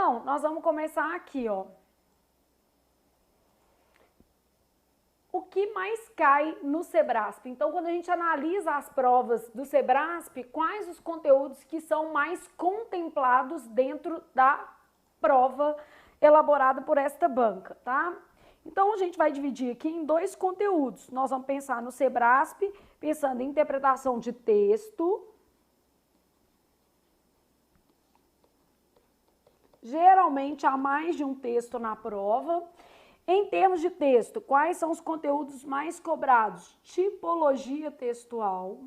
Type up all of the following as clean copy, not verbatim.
Então, nós vamos começar aqui, ó. O que mais cai no Sebrasp? Então, quando a gente analisa as provas do Sebrasp, quais os conteúdos que são mais contemplados dentro da prova elaborada por esta banca, tá? Então, a gente vai dividir aqui em dois conteúdos. Nós vamos pensar no Sebrasp, pensando em interpretação de texto. Geralmente, há mais de um texto na prova. Em termos de texto, quais são os conteúdos mais cobrados? Tipologia textual.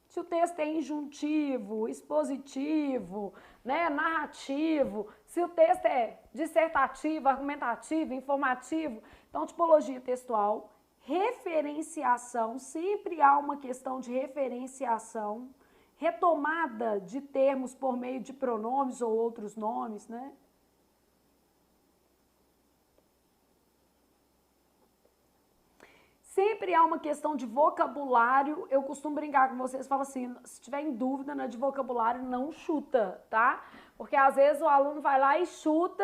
Se o texto é injuntivo, expositivo, né, narrativo, se o texto é dissertativo, argumentativo, informativo, então tipologia textual. Referenciação, sempre há uma questão de referenciação. Retomada de termos por meio de pronomes ou outros nomes, né? Sempre há uma questão de vocabulário. Eu costumo brincar com vocês, falo assim, se tiver em dúvida né, de vocabulário, não chuta, tá? Porque às vezes o aluno vai lá e chuta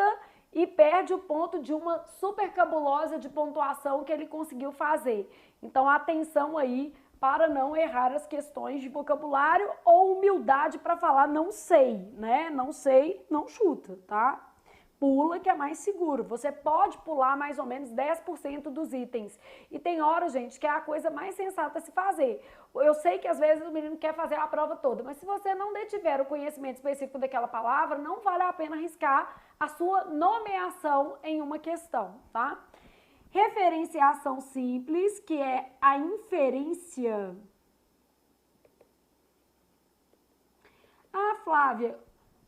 e perde o ponto de uma super cabulosa de pontuação que ele conseguiu fazer. Então, atenção aí para não errar as questões de vocabulário ou humildade para falar não sei, né? Não sei, não chuta, tá? Pula que é mais seguro. Você pode pular mais ou menos 10% dos itens. E tem hora, gente, que é a coisa mais sensata a se fazer. Eu sei que às vezes o menino quer fazer a prova toda, mas se você não detiver o conhecimento específico daquela palavra, não vale a pena arriscar a sua nomeação em uma questão, tá? Referenciação simples, que é a inferência. Ah, Flávia,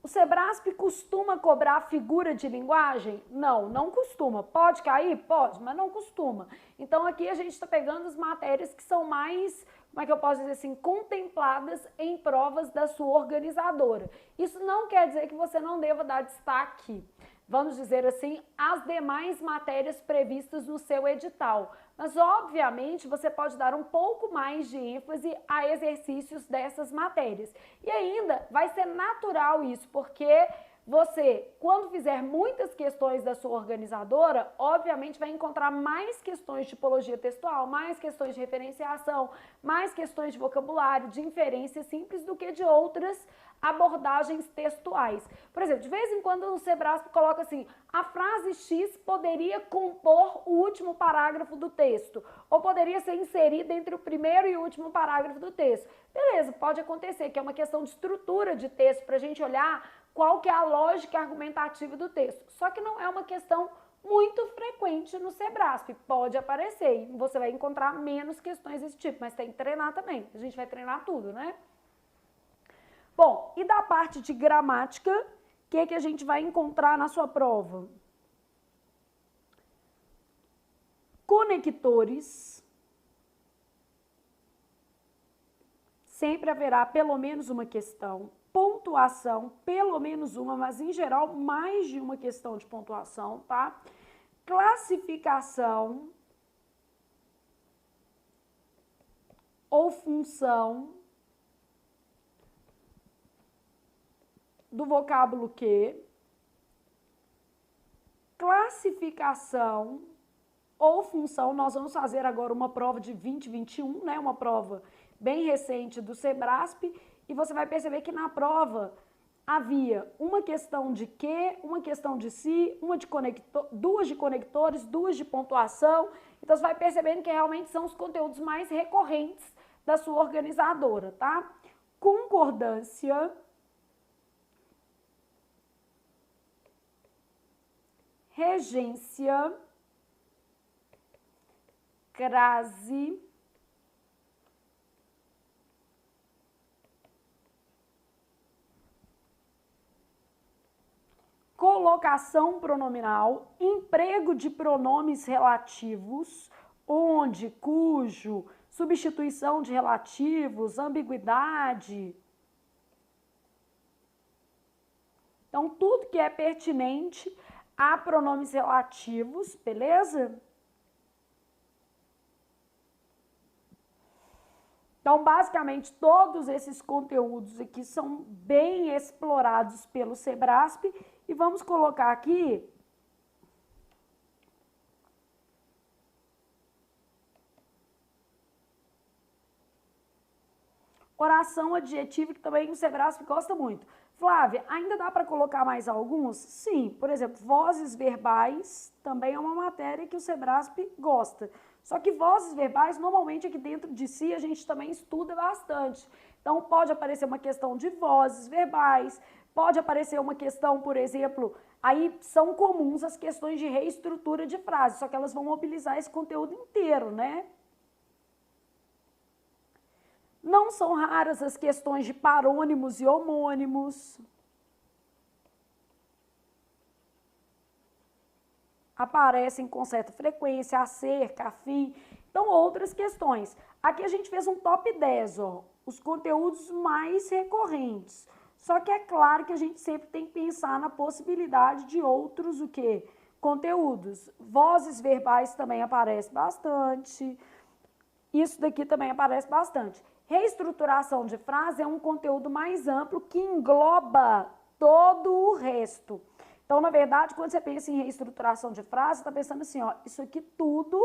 o Sebrasp costuma cobrar figura de linguagem? Não, não costuma. Pode cair? Pode, mas não costuma. Então, aqui a gente está pegando as matérias que são mais, como é que eu posso dizer assim, contempladas em provas da sua organizadora. Isso não quer dizer que você não deva dar destaque, vamos dizer assim, às demais matérias previstas no seu edital. Mas, obviamente, você pode dar um pouco mais de ênfase a exercícios dessas matérias. E ainda vai ser natural isso, porque você, quando fizer muitas questões da sua organizadora, obviamente vai encontrar mais questões de tipologia textual, mais questões de referenciação, mais questões de vocabulário, de inferência simples do que de outras abordagens textuais. Por exemplo, de vez em quando o Sebrasp coloca assim, a frase X poderia compor o último parágrafo do texto, ou poderia ser inserida entre o primeiro e o último parágrafo do texto. Beleza, pode acontecer, que é uma questão de estrutura de texto, para a gente olhar qual que é a lógica argumentativa do texto. Só que não é uma questão muito frequente no Sebrasp, pode aparecer, e você vai encontrar menos questões desse tipo, mas tem que treinar também, a gente vai treinar tudo, né? Bom, e da parte de gramática, o que a gente vai encontrar na sua prova? Conectores. Sempre haverá pelo menos uma questão. Pontuação, pelo menos uma, mas em geral mais de uma questão de pontuação, tá? Classificação ou função do vocábulo que, classificação ou função, nós vamos fazer agora uma prova de 2021, né, uma prova bem recente do Sebrasp, e você vai perceber que na prova havia uma questão de que, uma questão de si, duas de conectores, duas de pontuação, então você vai percebendo que realmente são os conteúdos mais recorrentes da sua organizadora, tá? Concordância, regência, crase, colocação pronominal, emprego de pronomes relativos, onde, cujo, substituição de relativos, ambiguidade. Então, tudo que é pertinente a pronomes relativos, beleza? Então, basicamente, todos esses conteúdos aqui são bem explorados pelo Sebrasp e vamos colocar aqui oração adjetiva, que também o Sebrasp gosta muito. Flávia, ainda dá para colocar mais alguns? Sim, por exemplo, vozes verbais também é uma matéria que o Sebrasp gosta. Só que vozes verbais, normalmente aqui dentro de si, a gente também estuda bastante. Então, pode aparecer uma questão de vozes verbais, pode aparecer uma questão, por exemplo, aí são comuns as questões de reestrutura de frase, só que elas vão mobilizar esse conteúdo inteiro, né? Não são raras as questões de parônimos e homônimos. Aparecem com certa frequência, acerca, afim. Então, outras questões. Aqui a gente fez um top 10, ó, os conteúdos mais recorrentes. Só que é claro que a gente sempre tem que pensar na possibilidade de outros, o quê? Conteúdos. Vozes verbais também aparece bastante. Isso daqui também aparece bastante. Reestruturação de frase é um conteúdo mais amplo que engloba todo o resto. Então, na verdade, quando você pensa em reestruturação de frase, você está pensando assim, ó, isso aqui tudo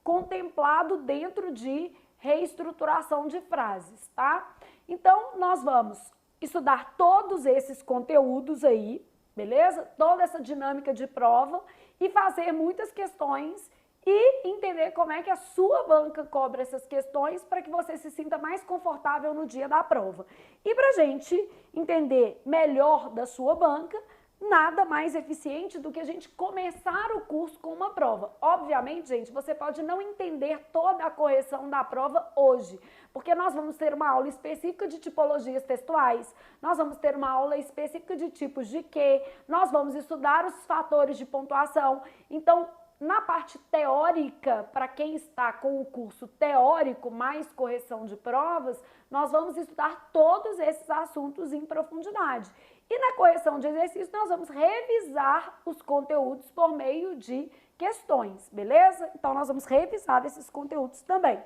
contemplado dentro de reestruturação de frases, tá? Então, nós vamos estudar todos esses conteúdos aí, beleza? Toda essa dinâmica de prova e fazer muitas questões e entender como é que a sua banca cobra essas questões para que você se sinta mais confortável no dia da prova. E para a gente entender melhor da sua banca, nada mais eficiente do que a gente começar o curso com uma prova. Obviamente, gente, você pode não entender toda a correção da prova hoje, porque nós vamos ter uma aula específica de tipologias textuais, nós vamos ter uma aula específica de tipos de que, nós vamos estudar os fatores de pontuação. Então, na parte teórica, para quem está com o curso teórico mais correção de provas, nós vamos estudar todos esses assuntos em profundidade. E na correção de exercício, nós vamos revisar os conteúdos por meio de questões, beleza? Então, nós vamos revisar esses conteúdos também.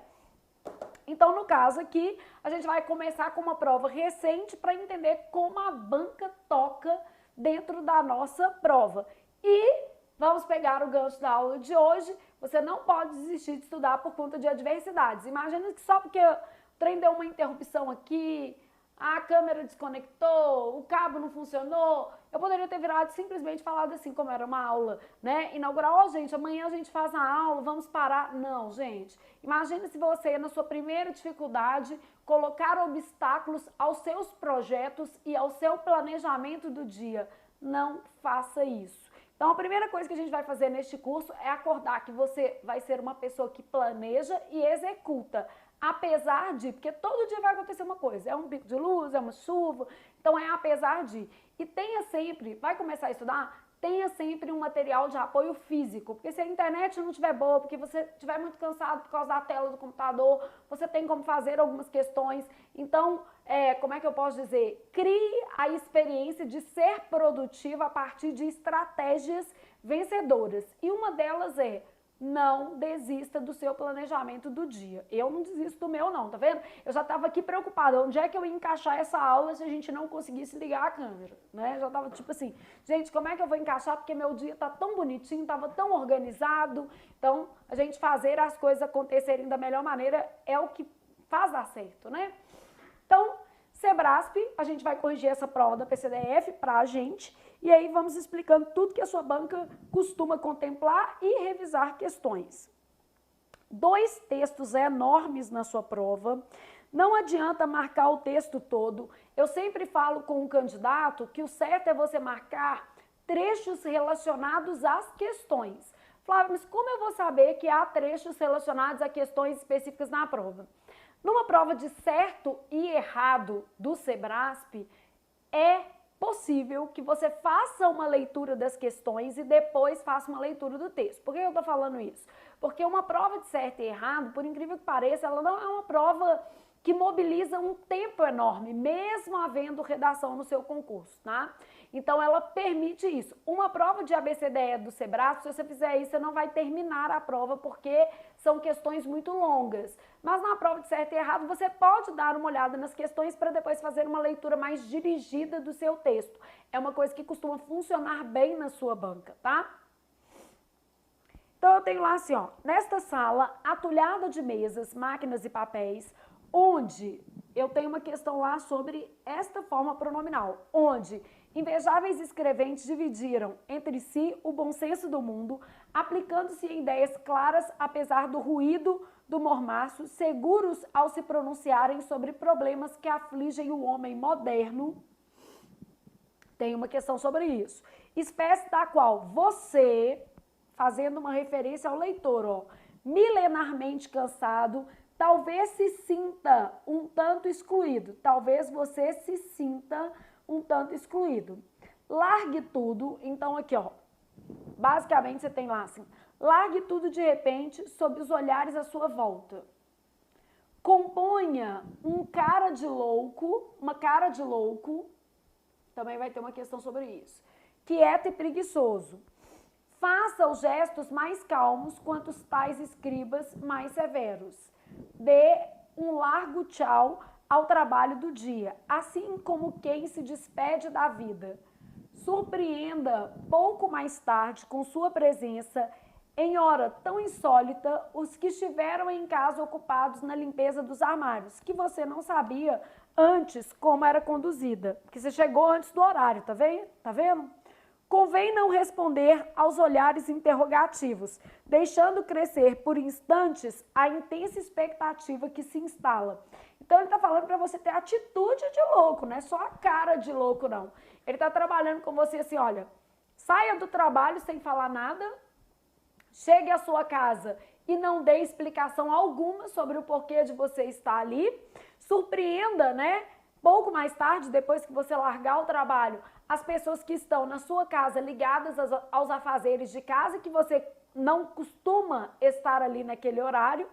Então, no caso aqui, a gente vai começar com uma prova recente para entender como a banca toca dentro da nossa prova. E vamos pegar o gancho da aula de hoje. Você não pode desistir de estudar por conta de adversidades. Imagina que só porque o trem deu uma interrupção aqui, a câmera desconectou, o cabo não funcionou, eu poderia ter virado simplesmente falado assim, como era uma aula, né? Inaugurar, ó, gente, amanhã a gente faz a aula, vamos parar. Não, gente. Imagina se você, na sua primeira dificuldade, colocar obstáculos aos seus projetos e ao seu planejamento do dia. Não faça isso. Então, a primeira coisa que a gente vai fazer neste curso é acordar que você vai ser uma pessoa que planeja e executa. Apesar de, porque todo dia vai acontecer uma coisa, é um pico de luz, é uma chuva, então é apesar de. E tenha sempre, vai começar a estudar, tenha sempre um material de apoio físico, porque se a internet não estiver boa, porque você estiver muito cansado por causa da tela do computador, você tem como fazer algumas questões. Então, como é que eu posso dizer? Crie a experiência de ser produtiva a partir de estratégias vencedoras. E uma delas é: não desista do seu planejamento do dia. Eu não desisto do meu não, tá vendo? Eu já tava aqui preocupada, onde é que eu ia encaixar essa aula se a gente não conseguisse ligar a câmera, né? Já tava tipo assim, gente, como é que eu vou encaixar? Porque meu dia tá tão bonitinho, tava tão organizado. Então, a gente fazer as coisas acontecerem da melhor maneira é o que faz dar certo, né? Então, Sebrasp, a gente vai corrigir essa prova da PCDF pra gente. E aí vamos explicando tudo que a sua banca costuma contemplar e revisar questões. 2 textos enormes na sua prova. Não adianta marcar o texto todo. Eu sempre falo com o candidato que o certo é você marcar trechos relacionados às questões. Flávia, mas como eu vou saber que há trechos relacionados a questões específicas na prova? Numa prova de certo e errado do Sebrasp, é possível que você faça uma leitura das questões e depois faça uma leitura do texto. Por que eu estou falando isso? Porque uma prova de certo e errado, por incrível que pareça, ela não é uma prova que mobiliza um tempo enorme, mesmo havendo redação no seu concurso, tá? Então, ela permite isso. Uma prova de ABCDE do Sebrasp, se você fizer isso, você não vai terminar a prova, porque são questões muito longas. Mas na prova de certo e errado, você pode dar uma olhada nas questões para depois fazer uma leitura mais dirigida do seu texto. É uma coisa que costuma funcionar bem na sua banca, tá? Então, eu tenho lá assim, ó, nesta sala, atulhada de mesas, máquinas e papéis, onde eu tenho uma questão lá sobre esta forma pronominal, onde invejáveis escreventes dividiram entre si o bom senso do mundo, aplicando-se em ideias claras, apesar do ruído do mormaço, seguros ao se pronunciarem sobre problemas que afligem o homem moderno. Tem uma questão sobre isso. Espécie da qual você, fazendo uma referência ao leitor, ó, milenarmente cansado, talvez se sinta um tanto excluído. Talvez você se sinta um tanto excluído. Largue tudo. Então, aqui, ó, basicamente você tem lá assim, largue tudo de repente sob os olhares à sua volta. Componha um cara de louco, uma cara de louco, também vai ter uma questão sobre isso. Quieto e preguiçoso. Faça os gestos mais calmos quanto os tais escribas mais severos. Dê um largo tchau ao trabalho do dia, assim como quem se despede da vida. Surpreenda pouco mais tarde com sua presença, em hora tão insólita, os que estiveram em casa ocupados na limpeza dos armários, que você não sabia antes como era conduzida, porque você chegou antes do horário, tá vendo? Tá vendo? Convém não responder aos olhares interrogativos, deixando crescer por instantes a intensa expectativa que se instala. Então, ele está falando para você ter atitude de louco, não é só a cara de louco, não. Ele está trabalhando com você assim, olha, saia do trabalho sem falar nada, chegue à sua casa e não dê explicação alguma sobre o porquê de você estar ali, surpreenda, né? Pouco mais tarde, depois que você largar o trabalho, as pessoas que estão na sua casa ligadas aos afazeres de casa, que você não costuma estar ali naquele horário.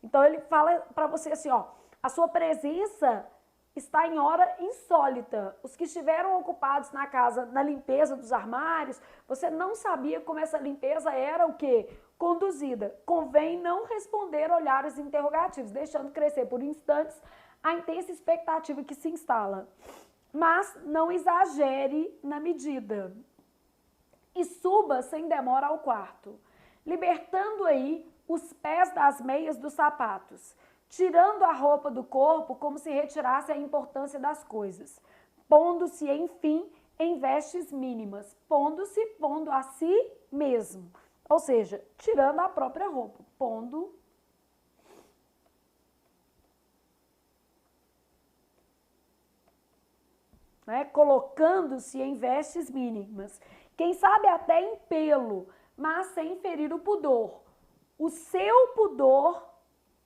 Então, ele fala para você assim, ó, a sua presença está em hora insólita. Os que estiveram ocupados na casa, na limpeza dos armários, você não sabia como essa limpeza era o quê? Conduzida. Convém não responder olhares interrogativos, deixando crescer por instantes a intensa expectativa que se instala. Mas não exagere na medida. E suba sem demora ao quarto, libertando aí os pés das meias dos sapatos, tirando a roupa do corpo como se retirasse a importância das coisas, pondo-se, enfim, em vestes mínimas, pondo a si mesmo, ou seja, tirando a própria roupa, colocando-se em vestes mínimas, quem sabe até em pelo, mas sem ferir o pudor. O seu pudor,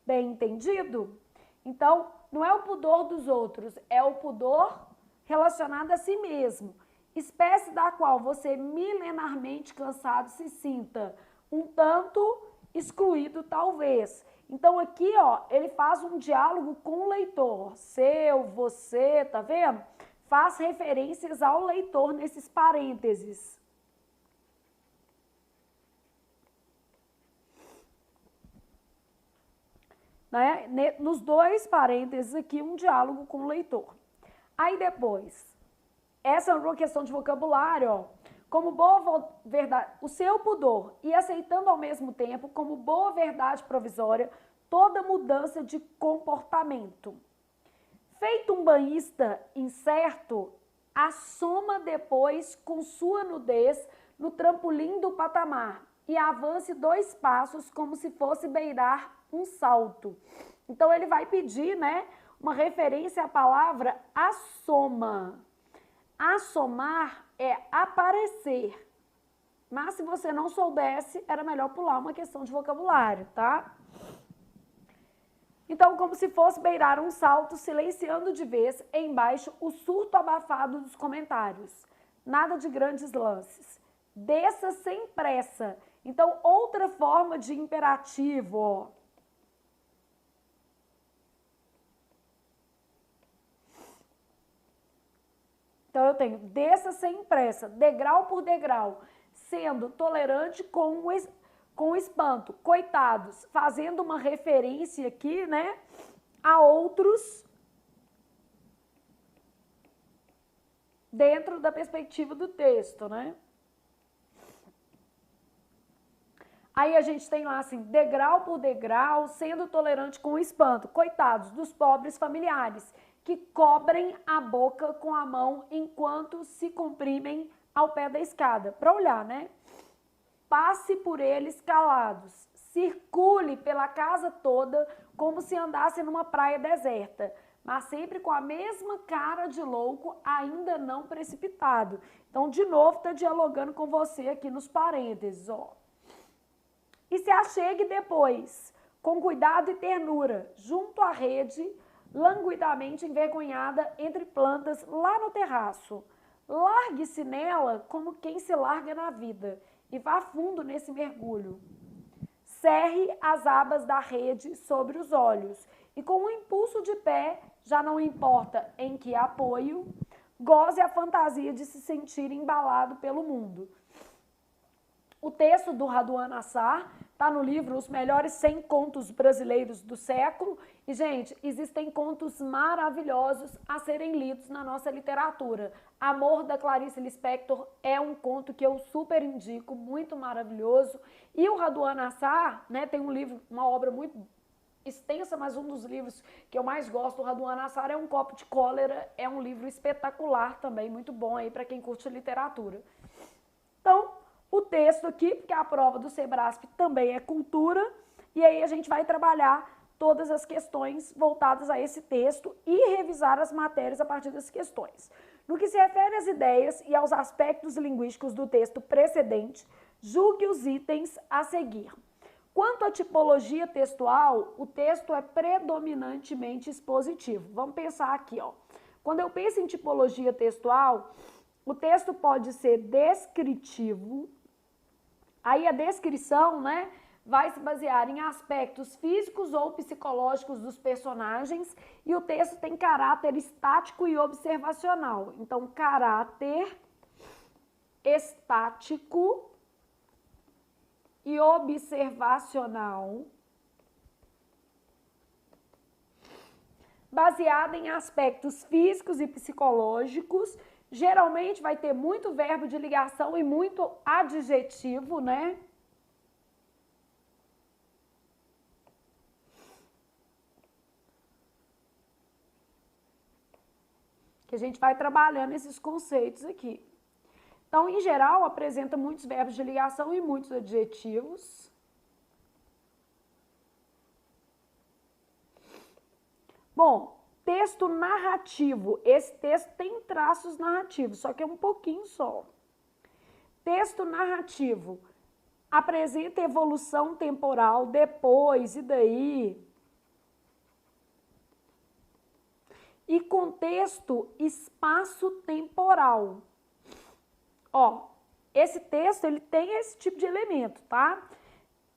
bem entendido? Então, não é o pudor dos outros, é o pudor relacionado a si mesmo, espécie da qual você milenarmente cansado se sinta um tanto excluído, talvez. Então, aqui, ó, ele faz um diálogo com o leitor, seu, você, tá vendo? Faz referências ao leitor nesses parênteses. Né? Nos dois parênteses aqui, um diálogo com o leitor. Aí depois, essa é uma questão de vocabulário, ó. Como boa verdade, o seu pudor e aceitando ao mesmo tempo, como boa verdade provisória, toda mudança de comportamento. Feito um banhista incerto, assuma depois com sua nudez no trampolim do patamar e avance 2 passos como se fosse beirar um salto. Então, ele vai pedir, né, uma referência à palavra assoma. Assomar é aparecer. Mas se você não soubesse, era melhor pular uma questão de vocabulário, tá? Então, como se fosse beirar um salto, silenciando de vez embaixo o surto abafado dos comentários. Nada de grandes lances. Desça sem pressa. Então, outra forma de imperativo, ó. Então, eu tenho desça sem pressa, degrau por degrau, sendo tolerante com o espanto. Coitados, fazendo uma referência aqui, né, a outros dentro da perspectiva do texto, né? Aí a gente tem lá assim, degrau por degrau, sendo tolerante com o espanto. Coitados dos pobres familiares, que cobrem a boca com a mão enquanto se comprimem ao pé da escada. Para olhar, né? Passe por eles calados, circule pela casa toda como se andasse numa praia deserta, mas sempre com a mesma cara de louco, ainda não precipitado. Então, de novo, está dialogando com você aqui nos parênteses, ó. E se achegue depois, com cuidado e ternura, junto à rede, languidamente envergonhada entre plantas lá no terraço. Largue-se nela como quem se larga na vida e vá fundo nesse mergulho. Cerre as abas da rede sobre os olhos e com um impulso de pé, já não importa em que apoio, goze a fantasia de se sentir embalado pelo mundo. O texto do Raduan Nassar está no livro Os Melhores 100 Contos Brasileiros do Século. E, gente, existem contos maravilhosos a serem lidos na nossa literatura. Amor, da Clarice Lispector, é um conto que eu super indico, muito maravilhoso. E o Raduan Nassar, né, tem um livro, uma obra muito extensa, mas um dos livros que eu mais gosto do Raduan Nassar é Um Copo de Cólera. É um livro espetacular também, muito bom aí para quem curte literatura. Então, o texto aqui, porque a prova do Sebrasp também é cultura, e aí a gente vai trabalhar todas as questões voltadas a esse texto e revisar as matérias a partir das questões. No que se refere às ideias e aos aspectos linguísticos do texto precedente, julgue os itens a seguir. Quanto à tipologia textual, o texto é predominantemente expositivo. Vamos pensar aqui, ó. Quando eu penso em tipologia textual, o texto pode ser descritivo. Aí a descrição, né, vai se basear em aspectos físicos ou psicológicos dos personagens e o texto tem caráter estático e observacional. Então, caráter estático e observacional, baseado em aspectos físicos e psicológicos. Geralmente vai ter muito verbo de ligação e muito adjetivo, né? Que a gente vai trabalhando esses conceitos aqui. Então, em geral, apresenta muitos verbos de ligação e muitos adjetivos. Bom, texto narrativo. Esse texto tem traços narrativos, só que é um pouquinho só. Texto narrativo apresenta evolução temporal, depois, e daí. E contexto espaço-temporal. Ó, esse texto, ele tem esse tipo de elemento, tá?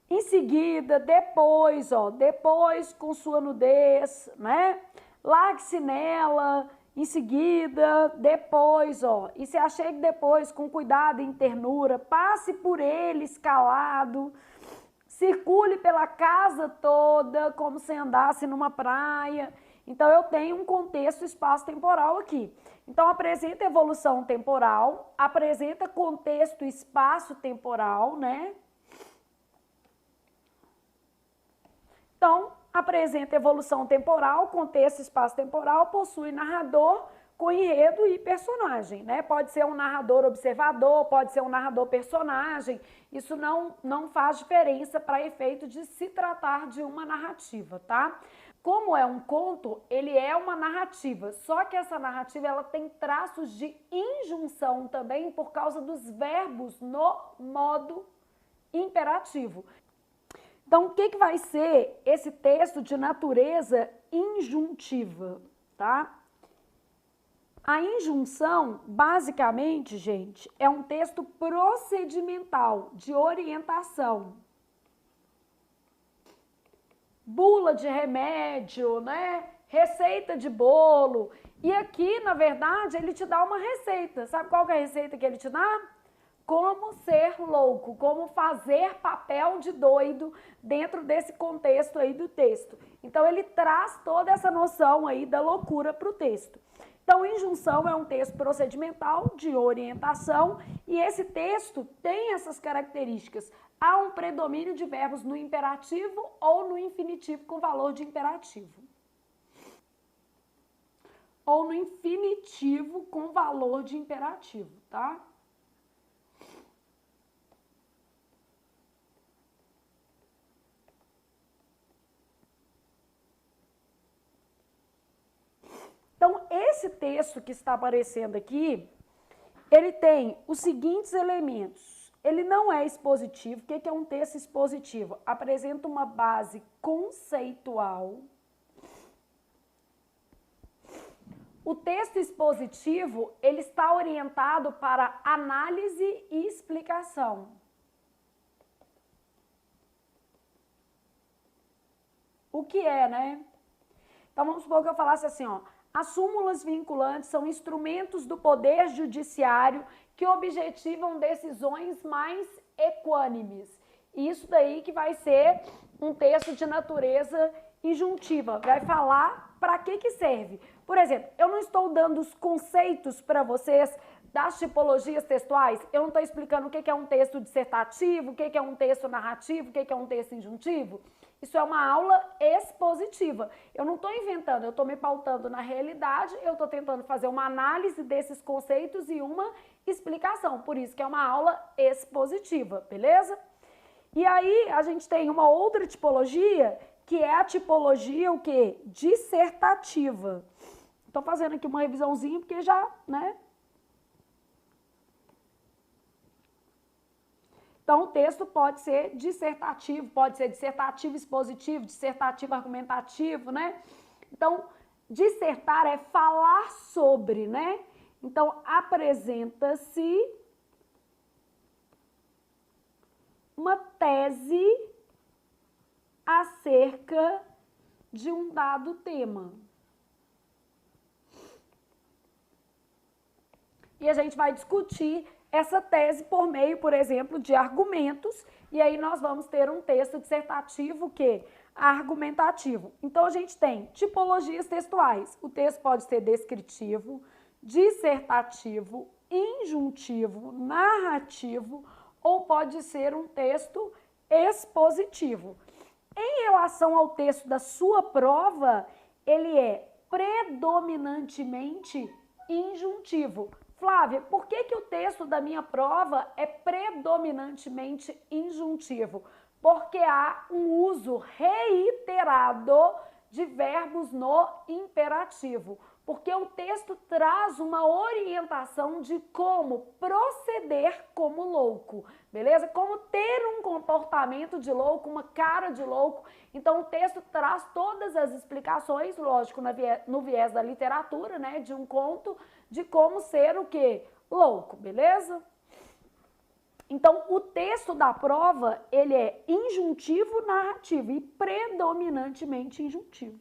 Em seguida, depois, ó, depois com sua nudez, né? Largue-se nela, em seguida, depois, ó, e se achegue depois com cuidado e em ternura, passe por ele escalado, circule pela casa toda como se andasse numa praia. Então, eu tenho um contexto espaço-temporal aqui. Então, apresenta evolução temporal, apresenta contexto espaço-temporal, né? Então, apresenta evolução temporal, contexto espaço-temporal, possui narrador com enredo e personagem, né? Pode ser um narrador observador, pode ser um narrador personagem. Isso não faz diferença para efeito de se tratar de uma narrativa, tá? Como é um conto, ele é uma narrativa, só que essa narrativa ela tem traços de injunção também por causa dos verbos no modo imperativo. Então, o que vai ser esse texto de natureza injuntiva, tá? A injunção, basicamente, gente, é um texto procedimental, de orientação. Bula de remédio, né? receita de bolo. E aqui, na verdade, ele te dá uma receita. Sabe qual que é a receita que ele te dá? Como ser louco, como fazer papel de doido dentro desse contexto aí do texto. Então, ele traz toda essa noção aí da loucura para o texto. Então, injunção é um texto procedimental de orientação e esse texto tem essas características. Há um predomínio de verbos no imperativo ou no infinitivo com valor de imperativo. Ou no infinitivo com valor de imperativo, tá? Então, esse texto que está aparecendo aqui, ele tem os seguintes elementos. Ele não é expositivo. O que é um texto expositivo? Apresenta uma base conceitual. O texto expositivo, ele está orientado para análise e explicação. O que é, né? Então, vamos supor que eu falasse assim, ó. As súmulas vinculantes são instrumentos do poder judiciário que objetivam decisões mais equânimes. Isso daí que vai ser um texto de natureza injuntiva. Vai falar para que serve. Por exemplo, eu não estou dando os conceitos para vocês das tipologias textuais. Eu não estou explicando o que é um texto dissertativo, o que é um texto narrativo, o que é um texto injuntivo. Isso é uma aula expositiva. Eu não estou inventando, eu estou me pautando na realidade, eu estou tentando fazer uma análise desses conceitos e uma explicação. Por isso que é uma aula expositiva, beleza? E aí a gente tem uma outra tipologia, que é a tipologia o quê? Dissertativa. Estou fazendo aqui uma revisãozinha porque já, né? Então, o texto pode ser dissertativo expositivo, dissertativo argumentativo, né? Então, dissertar é falar sobre, né? Então, apresenta-se uma tese acerca de um dado tema. E a gente vai discutir essa tese por meio, por exemplo, de argumentos, e aí nós vamos ter um texto dissertativo que argumentativo. Então, a gente tem tipologias textuais. O texto pode ser descritivo, dissertativo, injuntivo, narrativo, ou pode ser um texto expositivo. Em relação ao texto da sua prova, ele é predominantemente injuntivo. Flávia, por que o texto da minha prova é predominantemente injuntivo? Porque há um uso reiterado de verbos no imperativo. Porque o texto traz uma orientação de como proceder como louco, beleza? Como ter um comportamento de louco, uma cara de louco. Então, o texto traz todas as explicações, lógico, no viés da literatura, né? De um conto, de como ser o quê? Louco, beleza? Então, o texto da prova, ele é injuntivo narrativo e predominantemente injuntivo.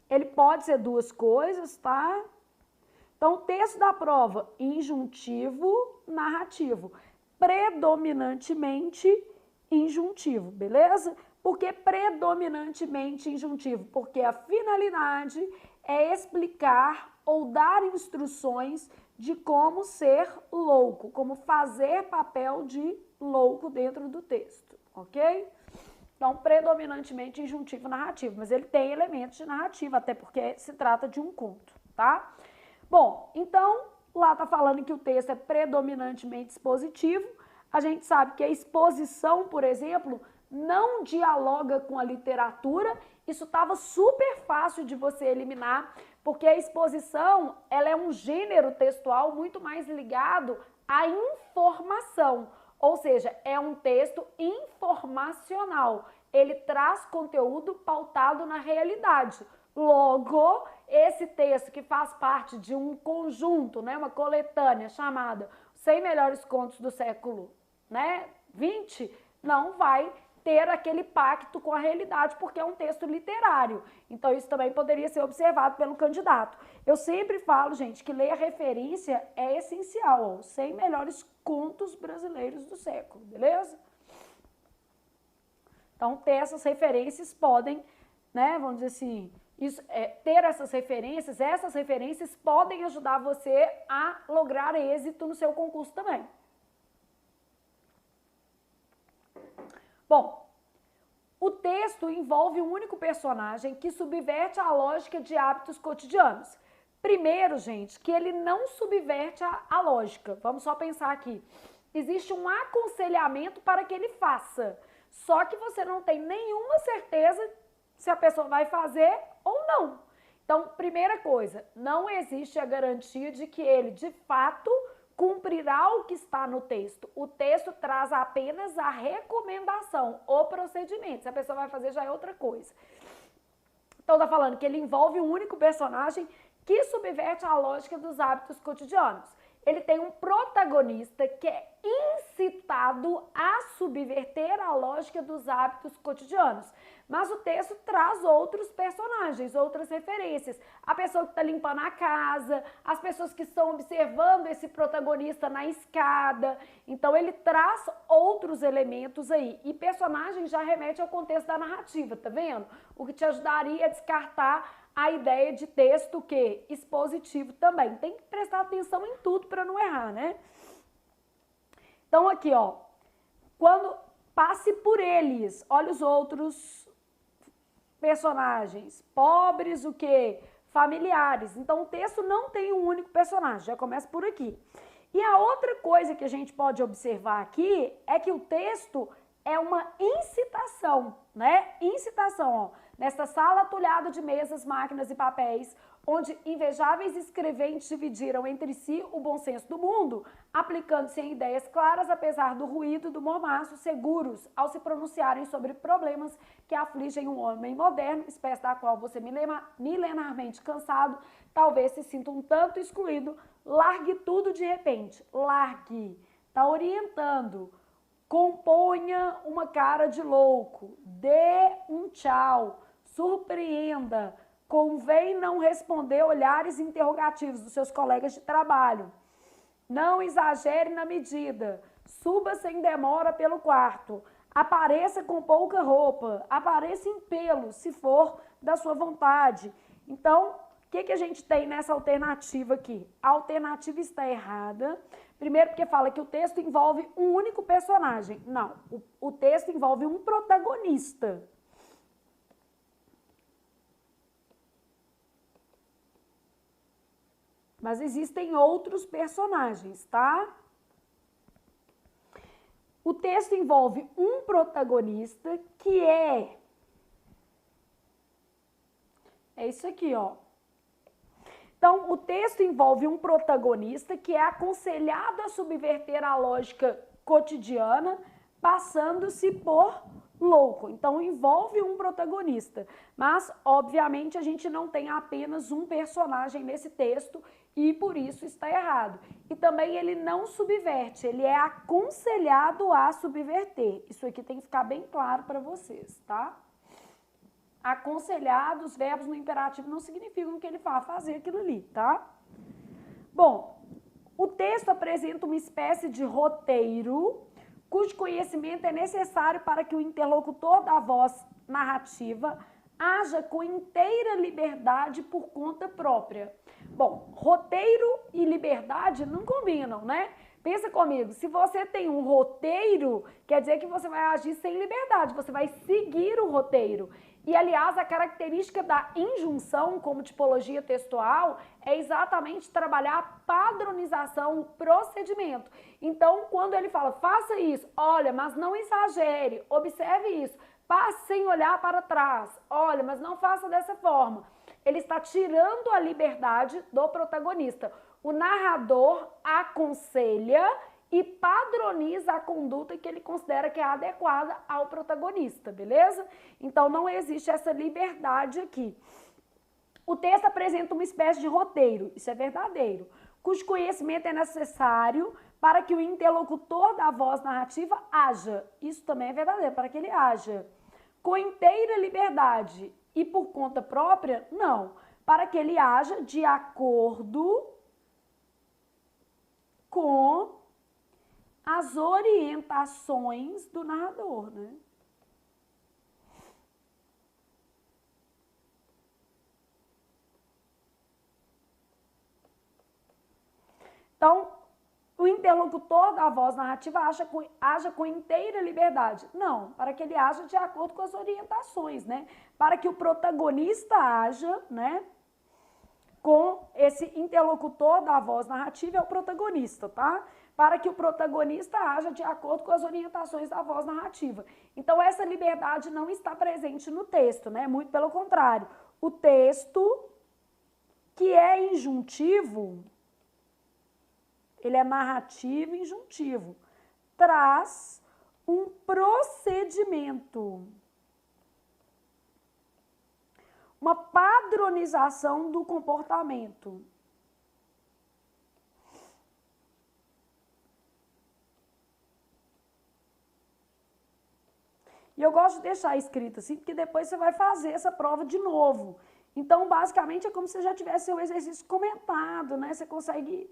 Ele pode ser duas coisas, tá? Então, o texto da prova, injuntivo narrativo, predominantemente injuntivo, beleza? Por que predominantemente injuntivo? Porque a finalidade é explicar ou dar instruções de como ser louco, como fazer papel de louco dentro do texto, ok? Então, predominantemente injuntivo narrativo, mas ele tem elementos de narrativa, até porque se trata de um conto, tá? Bom, então, lá tá falando que o texto é predominantemente expositivo. A gente sabe que a exposição, por exemplo, não dialoga com a literatura. Isso estava super fácil de você eliminar, porque a exposição, ela é um gênero textual muito mais ligado à informação. Ou seja, é um texto informacional. Ele traz conteúdo pautado na realidade. Logo, esse texto que faz parte de um conjunto, né, uma coletânea chamada 100 Melhores Contos do Século, né, 20, não vai ter aquele pacto com a realidade, porque é um texto literário. Então, isso também poderia ser observado pelo candidato. Eu sempre falo, gente, que ler a referência é essencial, ó, os 100 melhores contos brasileiros do século, beleza? Então, ter essas referências podem, né, vamos dizer assim, ter essas referências podem ajudar você a lograr êxito no seu concurso também. Bom, o texto envolve um único personagem que subverte a lógica de hábitos cotidianos. Primeiro, gente, que ele não subverte a lógica. Vamos só pensar aqui. Existe um aconselhamento para que ele faça. Só que você não tem nenhuma certeza se a pessoa vai fazer ou não. Então, primeira coisa, não existe a garantia de que ele, de fato, cumprirá o que está no texto. O texto traz apenas a recomendação, o procedimento. Se a pessoa vai fazer, já é outra coisa. Então, tá falando que ele envolve um único personagem que subverte a lógica dos hábitos cotidianos. Ele tem um protagonista que é incitado a subverter a lógica dos hábitos cotidianos. Mas o texto traz outros personagens, outras referências. A pessoa que está limpando a casa, as pessoas que estão observando esse protagonista na escada. Então, ele traz outros elementos aí. E personagem já remete ao contexto da narrativa, tá vendo? O que te ajudaria a descartar a ideia de texto que expositivo também. Tem que prestar atenção em tudo para não errar, né? Então aqui, ó, quando passe por eles, olha os outros personagens, pobres, o quê? Familiares. Então o texto não tem um único personagem, já começa por aqui. E a outra coisa que a gente pode observar aqui é que o texto é uma incitação, né? Incitação, ó. Nesta sala atulhada de mesas, máquinas e papéis, onde invejáveis escreventes dividiram entre si o bom senso do mundo, aplicando-se em ideias claras, apesar do ruído do mormaço, seguros ao se pronunciarem sobre problemas que afligem um homem moderno, espécie da qual você milenarmente cansado, talvez se sinta um tanto excluído, largue tudo de repente, largue, tá orientando. Componha uma cara de louco, dê um tchau, surpreenda, convém não responder olhares interrogativos dos seus colegas de trabalho. Não exagere na medida, suba sem demora pelo quarto, apareça com pouca roupa, apareça em pelo, se for da sua vontade. Então, o que a gente tem nessa alternativa aqui? A alternativa está errada. Primeiro porque fala que o texto envolve um único personagem. Não, o texto envolve um protagonista. Mas existem outros personagens, tá? O texto envolve um protagonista que é isso aqui, ó. Então, o texto envolve um protagonista que é aconselhado a subverter a lógica cotidiana, passando-se por louco. Então, envolve um protagonista. Mas, obviamente, a gente não tem apenas um personagem nesse texto e, por isso, está errado. E também ele não subverte, ele é aconselhado a subverter. Isso aqui tem que ficar bem claro para vocês, tá? Aconselhado, os verbos no imperativo não significam que ele vá fazer aquilo ali, tá? Bom, o texto apresenta uma espécie de roteiro cujo conhecimento é necessário para que o interlocutor da voz narrativa haja com inteira liberdade por conta própria. Bom, roteiro e liberdade não combinam, né? Pensa comigo, se você tem um roteiro, quer dizer que você vai agir sem liberdade, você vai seguir o roteiro. E, aliás, a característica da injunção como tipologia textual é exatamente trabalhar padronização, procedimento. Então, quando ele fala, faça isso, olha, mas não exagere, observe isso, passe sem olhar para trás, olha, mas não faça dessa forma. Ele está tirando a liberdade do protagonista. O narrador aconselha e padroniza a conduta que ele considera que é adequada ao protagonista, beleza? Então, não existe essa liberdade aqui. O texto apresenta uma espécie de roteiro, isso é verdadeiro, cujo conhecimento é necessário para que o interlocutor da voz narrativa haja. Isso também é verdadeiro, para que ele haja com inteira liberdade e por conta própria, não. Para que ele haja de acordo com as orientações do narrador, né? Então, o interlocutor da voz narrativa haja com inteira liberdade. Não, para que ele haja de acordo com as orientações, né? Para que o protagonista haja, né? Com esse interlocutor da voz narrativa é o protagonista, tá? Para que o protagonista haja de acordo com as orientações da voz narrativa. Então, essa liberdade não está presente no texto, né? Muito pelo contrário. O texto, que é injuntivo, ele é narrativo e injuntivo, traz um procedimento, uma padronização do comportamento. E eu gosto de deixar escrito assim, porque depois você vai fazer essa prova de novo. Então, basicamente, é como se você já tivesse o exercício comentado, né? Você consegue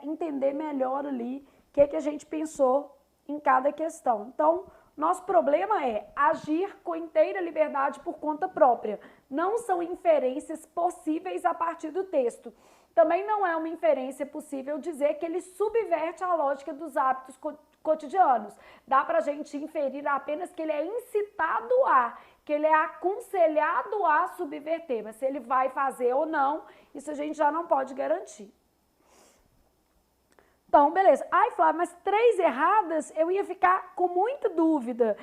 entender melhor ali o que a gente pensou em cada questão. Então, nosso problema é agir com inteira liberdade por conta própria. Não são inferências possíveis a partir do texto. Também não é uma inferência possível dizer que ele subverte a lógica dos hábitos cotidianos. Dá para a gente inferir apenas que ele é incitado a, que ele é aconselhado a subverter. Mas se ele vai fazer ou não, isso a gente já não pode garantir. Então, beleza. Ai, Flávia, mas 3 erradas eu ia ficar com muita dúvida.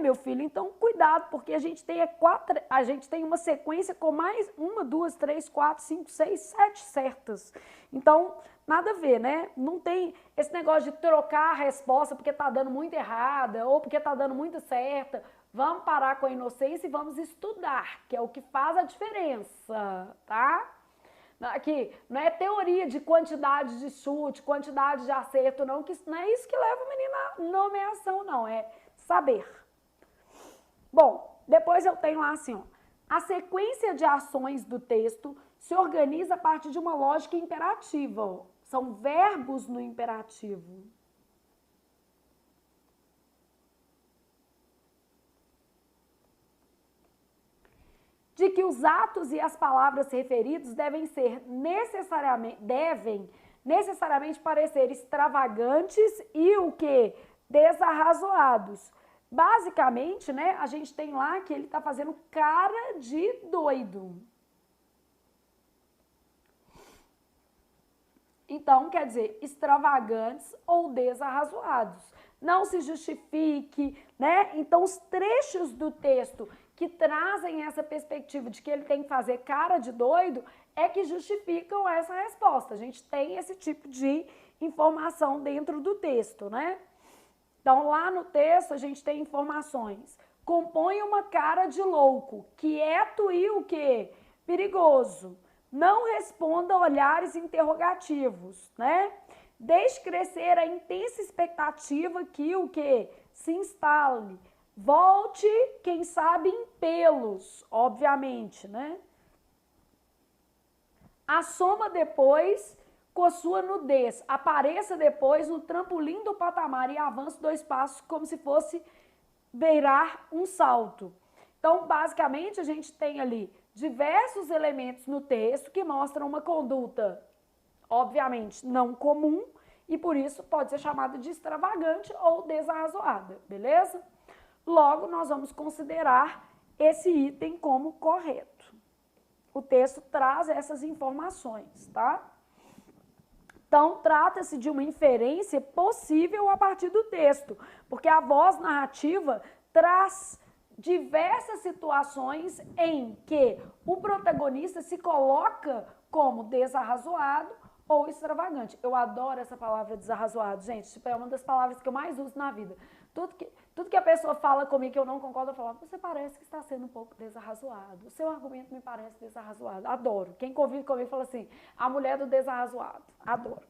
Meu filho, então cuidado, porque a gente tem uma sequência com mais 1, 2, 3, 4, 5, 6, 7 certas. Então, nada a ver, né? Não tem esse negócio de trocar a resposta porque tá dando muito errada ou porque tá dando muito certa. Vamos parar com a inocência e vamos estudar, que é o que faz a diferença, tá? Aqui, não é teoria de quantidade de chute, quantidade de acerto, não, que não é isso que leva o menino à nomeação, não, é saber. Bom, depois eu tenho lá assim, ó, a sequência de ações do texto se organiza a partir de uma lógica imperativa, ó, são verbos no imperativo. De que os atos e as palavras referidos devem necessariamente parecer extravagantes e o que? Desarrazoados. Basicamente, né, a gente tem lá que ele está fazendo cara de doido. Então, quer dizer, extravagantes ou desarrazoados. Não se justifique, né? Então, os trechos do texto que trazem essa perspectiva de que ele tem que fazer cara de doido é que justificam essa resposta. A gente tem esse tipo de informação dentro do texto, né? Então, lá no texto, a gente tem informações. Compõe uma cara de louco, quieto e o quê? Perigoso. Não responda a olhares interrogativos, né? Deixe crescer a intensa expectativa que o quê? Se instale. Volte, quem sabe, em pelos, obviamente, né? Assoma depois com a sua nudez. Apareça depois no trampolim do patamar e avance 2 passos como se fosse beirar um salto. Então, basicamente, a gente tem ali diversos elementos no texto que mostram uma conduta, obviamente, não comum e por isso pode ser chamada de extravagante ou desarrazoada, beleza? Logo, nós vamos considerar esse item como correto. O texto traz essas informações, tá? Então, trata-se de uma inferência possível a partir do texto, porque a voz narrativa traz diversas situações em que o protagonista se coloca como desarrazoado ou extravagante. Eu adoro essa palavra desarrazoado, gente, tipo, é uma das palavras que eu mais uso na vida. Tudo que a pessoa fala comigo que eu não concordo, eu falo, você parece que está sendo um pouco desarrazoado. O seu argumento me parece desarrazoado. Adoro. Quem convive comigo fala assim, a mulher do desarrazoado. Adoro.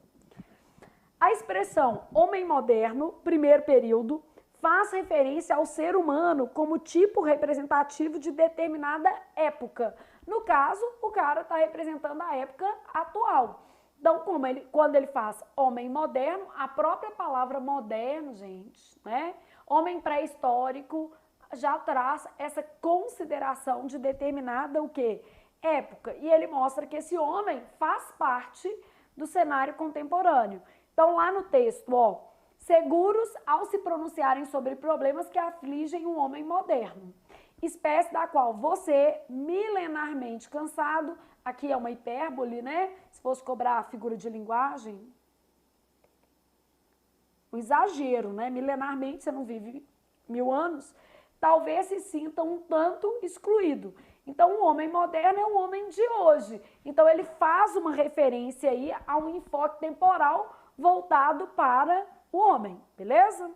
A expressão homem moderno, primeiro período, faz referência ao ser humano como tipo representativo de determinada época. No caso, o cara está representando a época atual. Então, quando ele faz homem moderno, a própria palavra moderno, gente, né? Homem pré-histórico já traz essa consideração de determinada o quê? Época. E ele mostra que esse homem faz parte do cenário contemporâneo. Então, lá no texto, ó, seguros ao se pronunciarem sobre problemas que afligem o homem moderno, espécie da qual você, milenarmente cansado, aqui é uma hipérbole, né? Se fosse cobrar a figura de linguagem, um exagero, né? Milenarmente, você não vive 1000 anos, talvez se sinta um tanto excluído. Então, o homem moderno é o homem de hoje. Então, ele faz uma referência aí a um enfoque temporal voltado para o homem, beleza?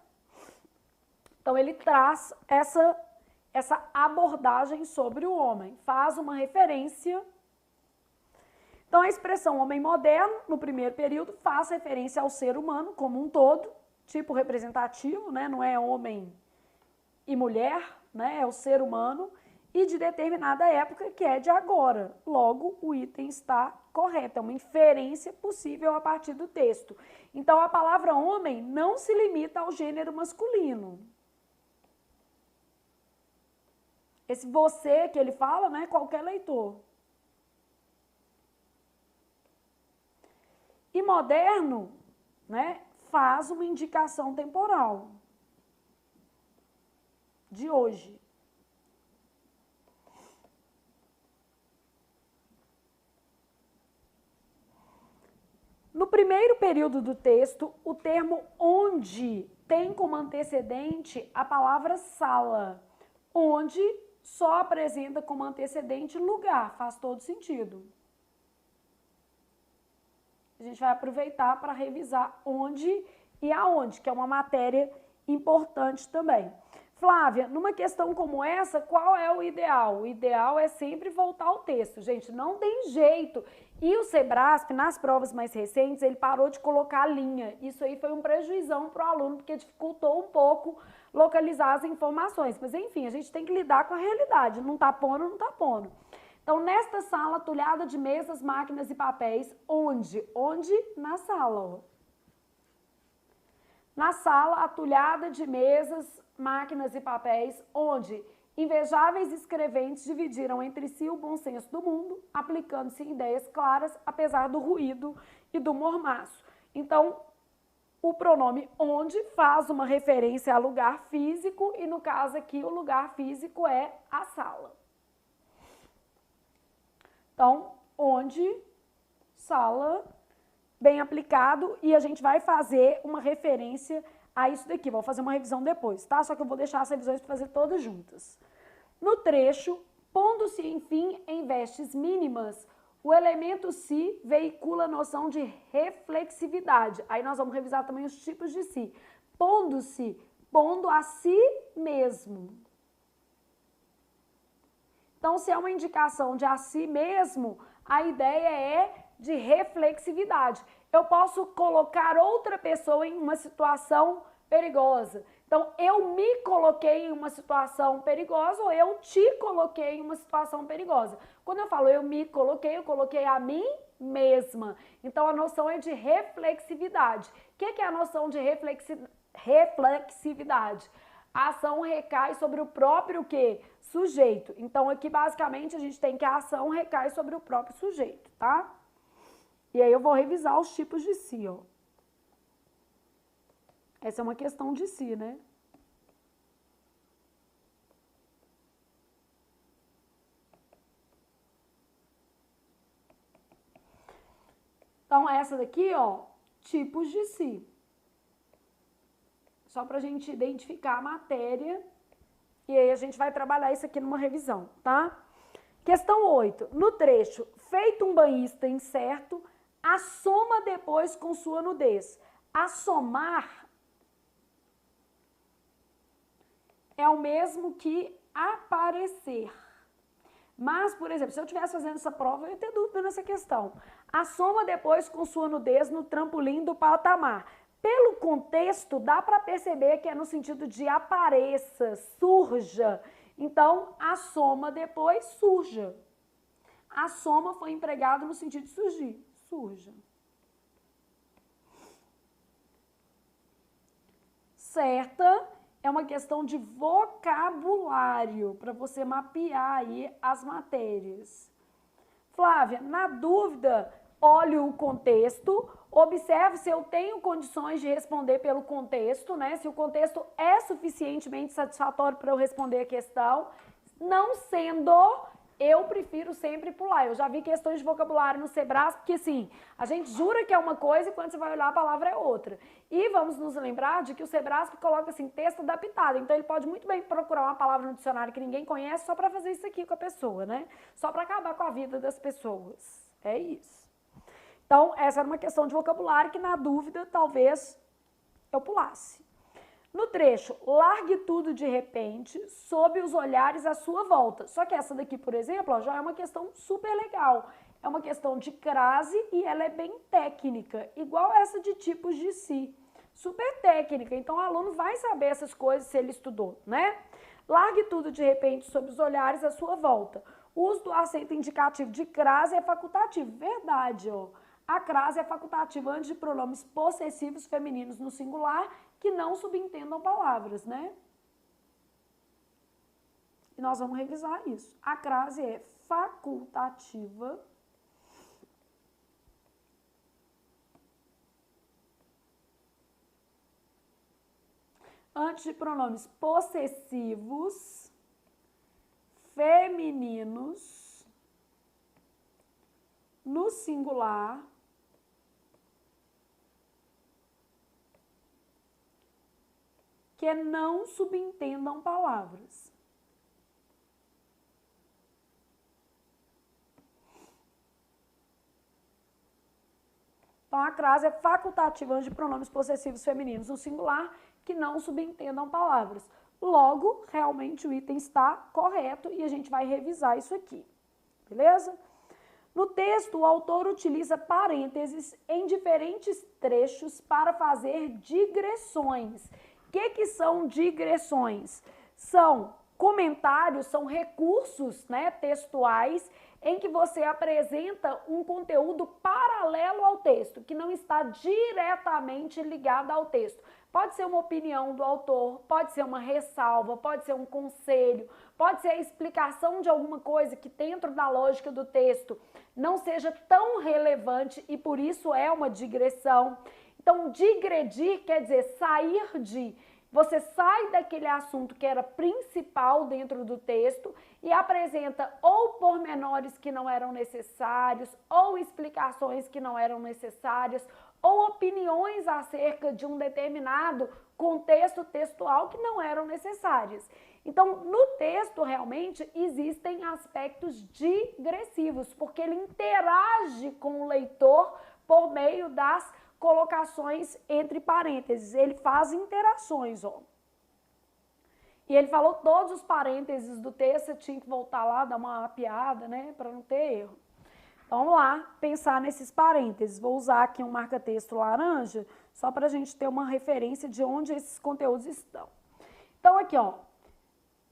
Então, ele traz essa abordagem sobre o homem, faz uma referência. Então, a expressão homem moderno, no primeiro período, faz referência ao ser humano como um todo, tipo representativo, né? Não é homem e mulher, né? É o ser humano, e de determinada época, que é de agora. Logo, o item está correto, é uma inferência possível a partir do texto. Então, a palavra homem não se limita ao gênero masculino. Esse você que ele fala, né? Qualquer leitor. E moderno, né? Faz uma indicação temporal de hoje. No primeiro período do texto, o termo onde tem como antecedente a palavra sala. Onde só apresenta como antecedente lugar, faz todo sentido. A gente vai aproveitar para revisar onde e aonde, que é uma matéria importante também. Flávia, numa questão como essa, qual é o ideal? O ideal é sempre voltar ao texto, gente, não tem jeito. E o Sebrasp, nas provas mais recentes, ele parou de colocar a linha. Isso aí foi um prejuizão para o aluno, porque dificultou um pouco localizar as informações. Mas, enfim, a gente tem que lidar com a realidade. Não tá pondo, não tá pondo. Então, nesta sala, atulhada de mesas, máquinas e papéis, onde? Onde? Na sala, ó. Na sala, atulhada de mesas, máquinas e papéis, onde invejáveis escreventes dividiram entre si o bom senso do mundo, aplicando-se em ideias claras, apesar do ruído e do mormaço. Então, o pronome onde faz uma referência a lugar físico e, no caso aqui, o lugar físico é a sala. Então, onde, sala, bem aplicado, e a gente vai fazer uma referência a isso daqui. Vou fazer uma revisão depois, tá? Só que eu vou deixar as revisões para fazer todas juntas. No trecho, pondo-se, enfim, em vestes mínimas, o elemento si veicula a noção de reflexividade. Aí nós vamos revisar também os tipos de si. Pondo-se, pondo a si mesmo. Então, se é uma indicação de a si mesmo, a ideia é de reflexividade. Eu posso colocar outra pessoa em uma situação perigosa. Então, eu me coloquei em uma situação perigosa ou eu te coloquei em uma situação perigosa. Quando eu falo eu coloquei a mim mesma. Então, a noção é de reflexividade. O que é a noção de reflexividade? A ação recai sobre o próprio quê? Sujeito. Então, aqui, basicamente, a gente tem que a ação recai sobre o próprio sujeito, tá? E aí eu vou revisar os tipos de si, ó. Essa é uma questão de si, né? Então, essa daqui, ó, tipos de si. Só pra gente identificar a matéria. E aí a gente vai trabalhar isso aqui numa revisão, tá? Questão 8. No trecho, feito um banhista incerto, assoma depois com sua nudez. Assomar é o mesmo que aparecer. Mas, por exemplo, se eu estivesse fazendo essa prova, eu ia ter dúvida nessa questão. Assoma depois com sua nudez no trampolim do patamar. Pelo contexto, dá para perceber que é no sentido de apareça, surja. Então, assoma depois, surja. Assoma foi empregado no sentido de surgir, surja. Certa é uma questão de vocabulário, para você mapear aí as matérias. Flávia, na dúvida, olhe o contexto, observe se eu tenho condições de responder pelo contexto, né? Se o contexto é suficientemente satisfatório para eu responder a questão. Não sendo, eu prefiro sempre pular. Eu já vi questões de vocabulário no Sebrasp, porque assim, a gente jura que é uma coisa e quando você vai olhar a palavra é outra. E vamos nos lembrar de que o Sebrasp coloca assim, texto adaptado. Então ele pode muito bem procurar uma palavra no dicionário que ninguém conhece só para fazer isso aqui com a pessoa, né? Só para acabar com a vida das pessoas. É isso. Então, essa era uma questão de vocabulário que, na dúvida, talvez eu pulasse. No trecho, largue tudo de repente, sob os olhares à sua volta. Só que essa daqui, por exemplo, ó, já é uma questão super legal. É uma questão de crase e ela é bem técnica, igual essa de tipos de si. Super técnica, então o aluno vai saber essas coisas se ele estudou, né? Largue tudo de repente sob os olhares à sua volta. O uso do acento indicativo de crase é facultativo. Verdade, ó. A crase é facultativa antes de pronomes possessivos femininos no singular que não subentendam palavras, né? E nós vamos revisar isso. A crase é facultativa antes de pronomes possessivos femininos no singular que não subentendam palavras. Então, a crase é facultativa antes de pronomes possessivos femininos no singular que não subentendam palavras. Logo, realmente o item está correto e a gente vai revisar isso aqui, beleza? No texto, o autor utiliza parênteses em diferentes trechos para fazer digressões. O que são digressões? São comentários, são recursos, né, textuais em que você apresenta um conteúdo paralelo ao texto, que não está diretamente ligado ao texto. Pode ser uma opinião do autor, pode ser uma ressalva, pode ser um conselho, pode ser a explicação de alguma coisa que dentro da lógica do texto não seja tão relevante e por isso é uma digressão. Então, digredir quer dizer sair de... Você sai daquele assunto que era principal dentro do texto e apresenta ou pormenores que não eram necessários, ou explicações que não eram necessárias, ou opiniões acerca de um determinado contexto textual que não eram necessárias. Então, no texto, realmente, existem aspectos digressivos, porque ele interage com o leitor por meio das colocações entre parênteses, ele faz interações, ó. E ele falou todos os parênteses do texto, eu tinha que voltar lá, dar uma mapeada, né, para não ter erro. Então, vamos lá, pensar nesses parênteses. Vou usar aqui um marca-texto laranja, só para a gente ter uma referência de onde esses conteúdos estão. Então, aqui, ó.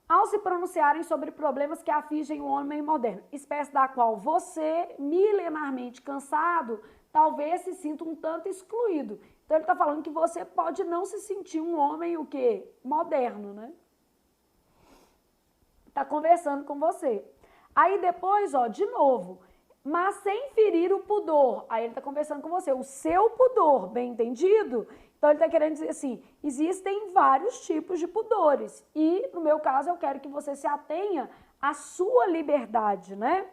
Ao se pronunciarem sobre problemas que afligem o homem moderno, espécie da qual você, milenarmente cansado, talvez se sinta um tanto excluído. Então, ele está falando que você pode não se sentir um homem, o quê? Moderno, né? Está conversando com você. Aí depois, ó, de novo, mas sem ferir o pudor. Aí ele está conversando com você, o seu pudor, bem entendido? Então, ele está querendo dizer assim, existem vários tipos de pudores. E, no meu caso, eu quero que você se atenha à sua liberdade, né?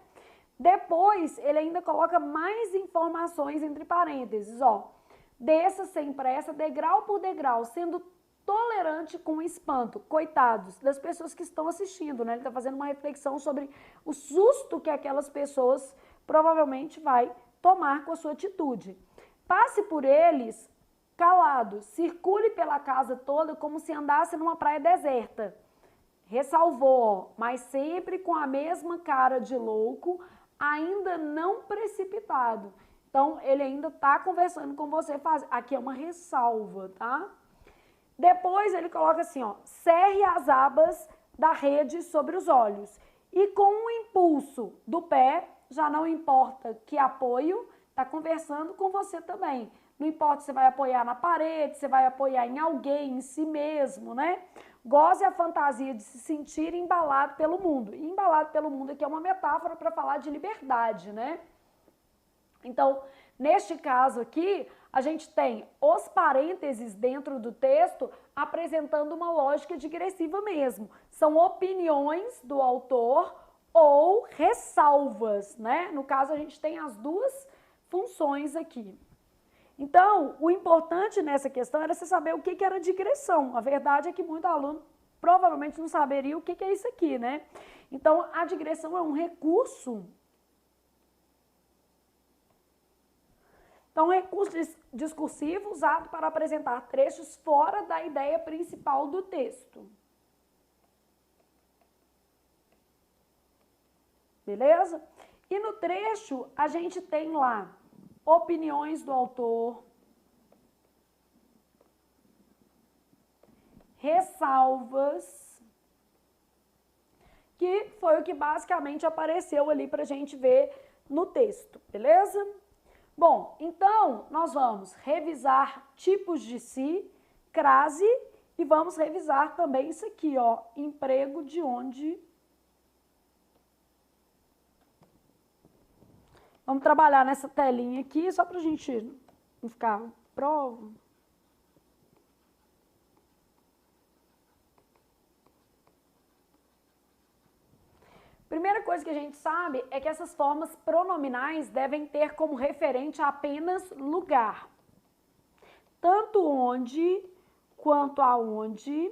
Depois, ele ainda coloca mais informações entre parênteses, ó. Desça sem pressa, degrau por degrau, sendo tolerante com o espanto. Coitados das pessoas que estão assistindo, né? Ele está fazendo uma reflexão sobre o susto que aquelas pessoas provavelmente vai tomar com a sua atitude. Passe por eles calado, circule pela casa toda como se andasse numa praia deserta. ressalvou, mas sempre com a mesma cara de louco, ainda não precipitado. Então, ele ainda está conversando com você, aqui é uma ressalva, tá? Depois ele coloca assim, ó, cerre as abas da rede sobre os olhos. E com o impulso do pé, já não importa que apoio, está conversando com você também. Não importa se você vai apoiar na parede, se vai apoiar em alguém, em si mesmo, né? Goze a fantasia de se sentir embalado pelo mundo. E embalado pelo mundo aqui é uma metáfora para falar de liberdade, né? Então, neste caso aqui, a gente tem os parênteses dentro do texto apresentando uma lógica digressiva mesmo. São opiniões do autor ou ressalvas, né? No caso, a gente tem as duas funções aqui. Então, o importante nessa questão era você saber o que era digressão. A verdade é que muito aluno provavelmente não saberia o que é isso aqui, né? Então, a digressão é um recurso. Então, um recurso discursivo usado para apresentar trechos fora da ideia principal do texto. Beleza? E no trecho, a gente tem lá opiniões do autor, ressalvas, que foi o que basicamente apareceu ali para a gente ver no texto, beleza? Bom, então nós vamos revisar tipos de si, crase, e vamos revisar também isso aqui, ó, emprego de onde. Vamos trabalhar nessa telinha aqui, só para a gente não ficar prova. Primeira coisa que a gente sabe é que essas formas pronominais devem ter como referente apenas lugar. Tanto onde quanto aonde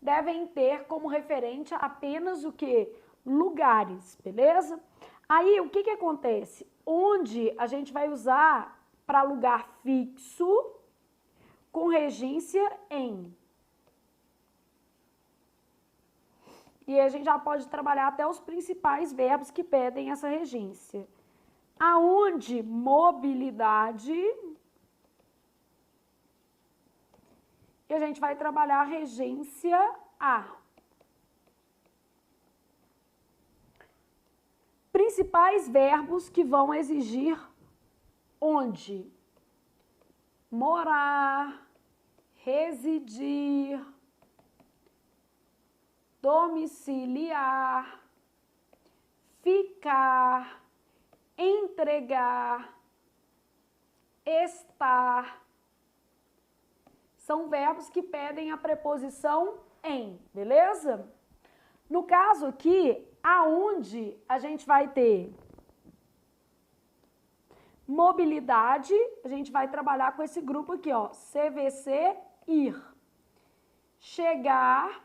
devem ter como referente apenas o quê? Lugares, beleza? Aí, o que acontece? Onde a gente vai usar para lugar fixo com regência em. E a gente já pode trabalhar até os principais verbos que pedem essa regência. Aonde mobilidade. E a gente vai trabalhar a regência a. Principais verbos que vão exigir onde? Morar, residir, domiciliar, ficar, entregar, estar. São verbos que pedem a preposição em, beleza? No caso aqui, aonde a gente vai ter mobilidade, a gente vai trabalhar com esse grupo aqui, ó, CVC, ir. Chegar,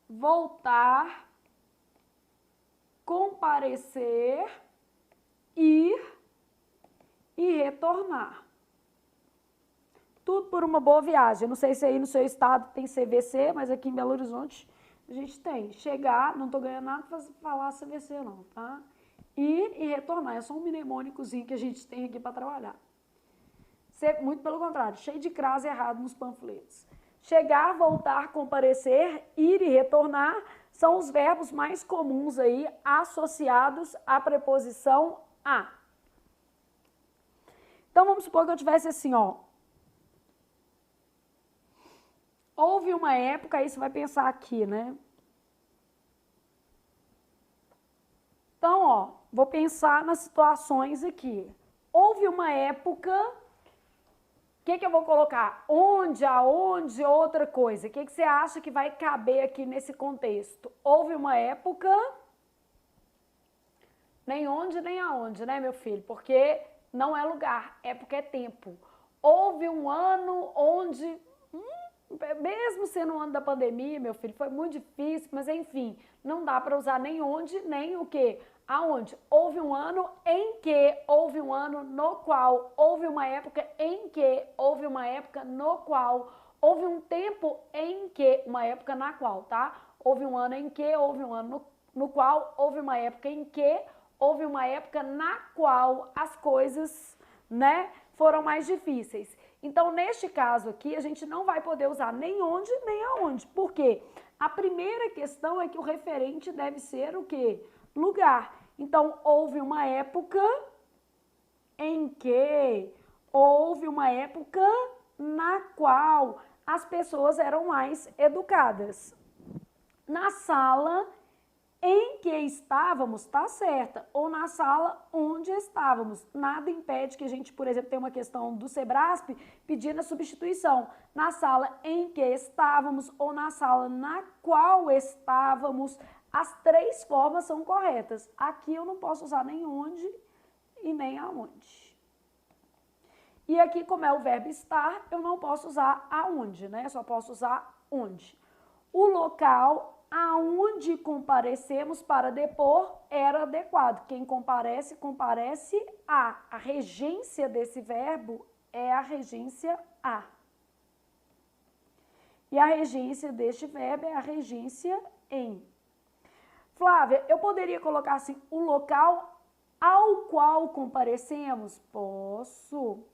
voltar, comparecer, ir e retornar. Tudo por uma boa viagem. Não sei se aí no seu estado tem CVC, mas aqui em Belo Horizonte a gente tem. Chegar, não tô ganhando nada para falar CVC não, tá? Ir e retornar. É só um mnemônicozinho que a gente tem aqui para trabalhar. Muito pelo contrário, cheio de crase errado nos panfletos. Chegar, voltar, comparecer, ir e retornar são os verbos mais comuns aí associados à preposição a. Então, vamos supor que eu tivesse assim, ó. Houve uma época, aí você vai pensar aqui, né? Então, ó, vou pensar nas situações aqui. Houve uma época, o que eu vou colocar? Onde, aonde, outra coisa. O que você acha que vai caber aqui nesse contexto? Houve uma época, nem onde, nem aonde, né, meu filho? Porque não é lugar, época é tempo. Houve um ano onde... mesmo sendo um ano da pandemia, meu filho, foi muito difícil, mas enfim, não dá para usar nem onde, nem o quê. Aonde? Houve um ano em que, houve um ano no qual, houve uma época em que, houve uma época no qual, houve um tempo em que, uma época na qual, tá? Houve um ano em que, houve um ano no qual, houve uma época em que, houve uma época na qual as coisas, né, foram mais difíceis. Então, neste caso aqui, a gente não vai poder usar nem onde, nem aonde. Por quê? A primeira questão é que o referente deve ser o quê? Lugar. Então, houve uma época em que, houve uma época na qual as pessoas eram mais educadas. Na sala em que estávamos, tá certa, ou na sala onde estávamos. Nada impede que a gente, por exemplo, tenha uma questão do Sebrasp pedindo a substituição. Na sala em que estávamos ou na sala na qual estávamos, as três formas são corretas. Aqui eu não posso usar nem onde e nem aonde. E aqui, como é o verbo estar, eu não posso usar aonde, né? Só posso usar onde. O local aonde comparecemos para depor era adequado. Quem comparece, comparece a. A regência desse verbo é a regência a. E a regência deste verbo é a regência em. Flávia, eu poderia colocar assim, o local ao qual comparecemos? Posso.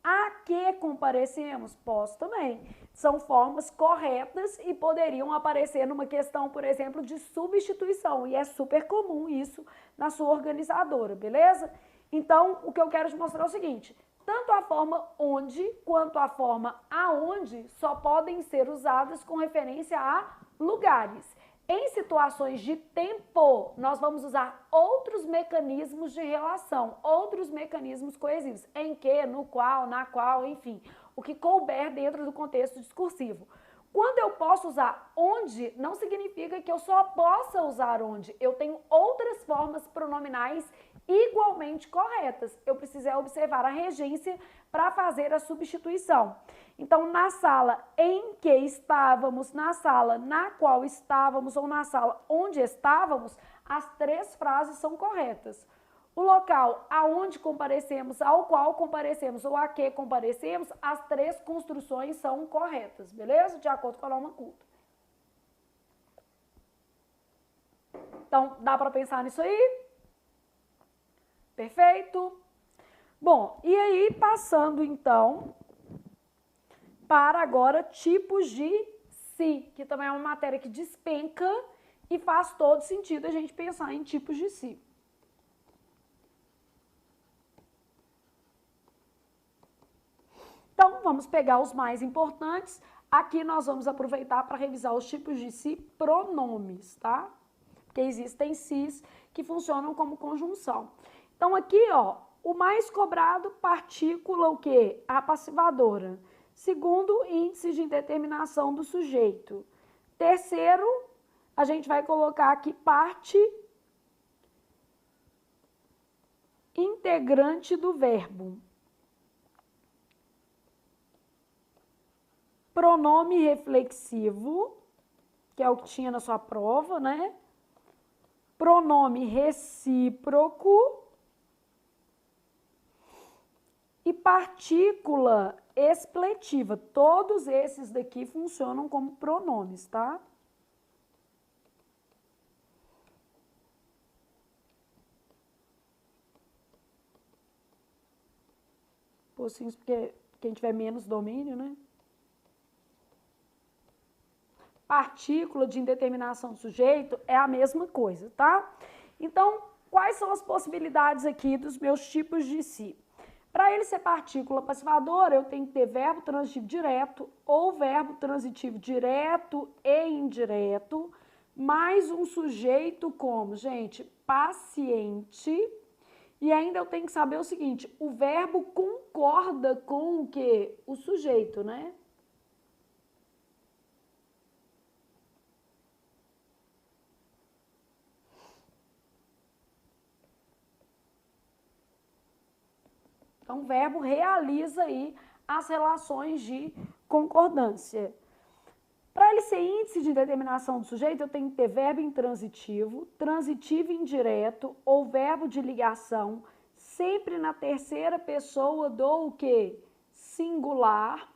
A que comparecemos? Posso também. São formas corretas e poderiam aparecer numa questão, por exemplo, de substituição. E é super comum isso na sua organizadora, beleza? Então, o que eu quero te mostrar é o seguinte. Tanto a forma onde quanto a forma aonde só podem ser usadas com referência a lugares. Em situações de tempo, nós vamos usar outros mecanismos de relação, outros mecanismos coesivos, em que, no qual, na qual, enfim, o que couber dentro do contexto discursivo. Quando eu posso usar onde, não significa que eu só possa usar onde. Eu tenho outras formas pronominais igualmente corretas. Eu preciso observar a regência para fazer a substituição. Então, na sala em que estávamos, na sala na qual estávamos ou na sala onde estávamos, as três frases são corretas. O local aonde comparecemos, ao qual comparecemos ou a que comparecemos, as três construções são corretas, beleza? De acordo com a norma culta. Então, dá para pensar nisso aí? Perfeito? Bom, e aí passando então para agora tipos de si, que também é uma matéria que despenca e faz todo sentido a gente pensar em tipos de si. Então, vamos pegar os mais importantes. Aqui nós vamos aproveitar para revisar os tipos de si pronomes, tá? Porque existem sis que funcionam como conjunção. Então, aqui, ó, o mais cobrado, partícula, o quê? A passivadora. Segundo, índice de indeterminação do sujeito. Terceiro, a gente vai colocar aqui parte integrante do verbo. Pronome reflexivo, que é o que tinha na sua prova, né? Pronome recíproco e partícula expletiva. Todos esses daqui funcionam como pronomes, tá? Pocinhos, porque quem tiver menos domínio, né? Partícula de indeterminação do sujeito é a mesma coisa, tá? Então, quais são as possibilidades aqui dos meus tipos de si? Para ele ser partícula passivadora, eu tenho que ter verbo transitivo direto ou verbo transitivo direto e indireto, mais um sujeito como, gente, paciente. E ainda eu tenho que saber o seguinte, o verbo concorda com o quê? O sujeito, né? Então, o verbo realiza aí as relações de concordância. Para ele ser índice de determinação do sujeito, eu tenho que ter verbo intransitivo, transitivo indireto ou verbo de ligação, sempre na terceira pessoa do o quê? Singular,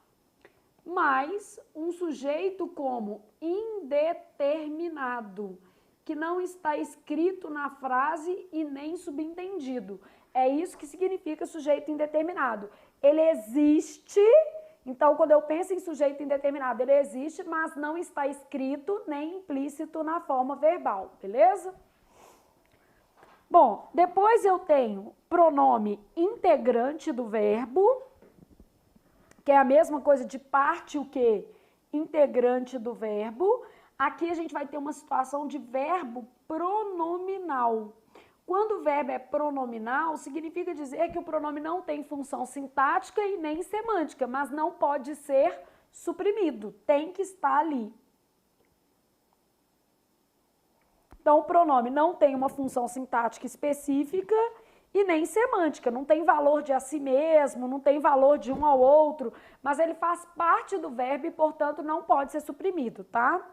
mais um sujeito como indeterminado, que não está escrito na frase e nem subentendido. É isso que significa sujeito indeterminado. Ele existe, então quando eu penso em sujeito indeterminado, ele existe, mas não está escrito nem implícito na forma verbal, beleza? Bom, depois eu tenho pronome integrante do verbo, que é a mesma coisa de parte o quê? Integrante do verbo. Aqui a gente vai ter uma situação de verbo pronominal. Quando o verbo é pronominal, significa dizer que o pronome não tem função sintática e nem semântica, mas não pode ser suprimido, tem que estar ali. Então, o pronome não tem uma função sintática específica e nem semântica, não tem valor de a si mesmo, não tem valor de um ao outro, mas ele faz parte do verbo e, portanto, não pode ser suprimido, tá?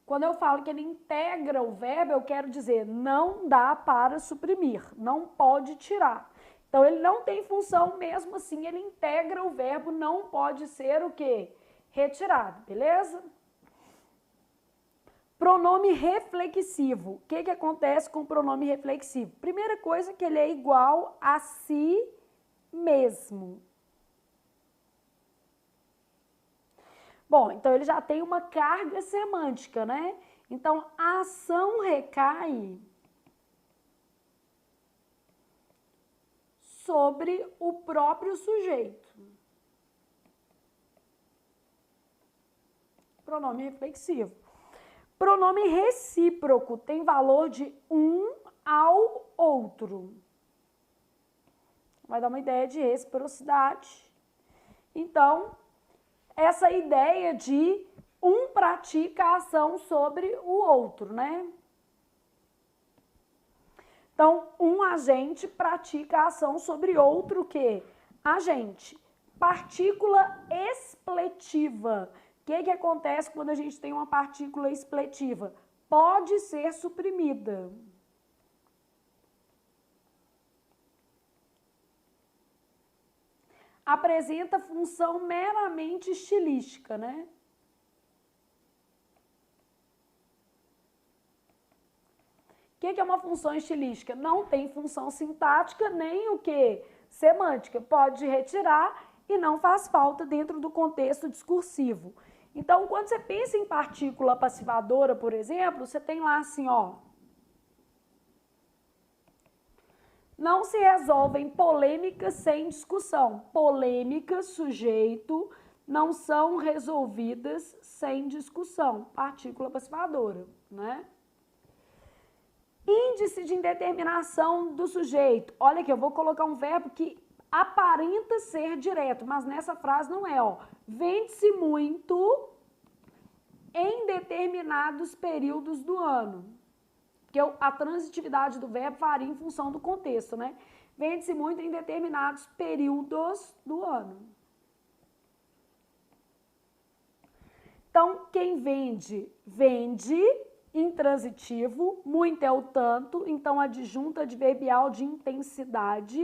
Quando eu falo que ele integra o verbo, eu quero dizer não dá para suprimir, não pode tirar. Então, ele não tem função, mesmo assim, ele integra o verbo, não pode ser o quê? Retirado, beleza? Pronome reflexivo. O que acontece com o pronome reflexivo? Primeira coisa que ele é igual a si mesmo. Bom, então ele já tem uma carga semântica, né? Então, a ação recai sobre o próprio sujeito. Pronome reflexivo. Pronome recíproco tem valor de um ao outro. Vai dar uma ideia de reciprocidade. Então, essa ideia de um pratica a ação sobre o outro, né? Então, um agente pratica a ação sobre outro que? Agente. Partícula expletiva. O que acontece quando a gente tem uma partícula expletiva? Pode ser suprimida. Apresenta função meramente estilística, né? O que é uma função estilística? Não tem função sintática nem o que? Semântica. Pode retirar e não faz falta dentro do contexto discursivo. Então, quando você pensa em partícula passivadora, por exemplo, você tem lá assim, ó. Não se resolvem polêmicas sem discussão. Polêmicas, sujeito, não são resolvidas sem discussão. Partícula passivadora, né? Índice de indeterminação do sujeito. Olha aqui, eu vou colocar um verbo que aparenta ser direto, mas nessa frase não é, ó. Vende-se muito em determinados períodos do ano. Porque a transitividade do verbo varia em função do contexto, né? Vende-se muito em determinados períodos do ano. Então, quem vende, vende, intransitivo, muito é o tanto, então adjunto adverbial de intensidade.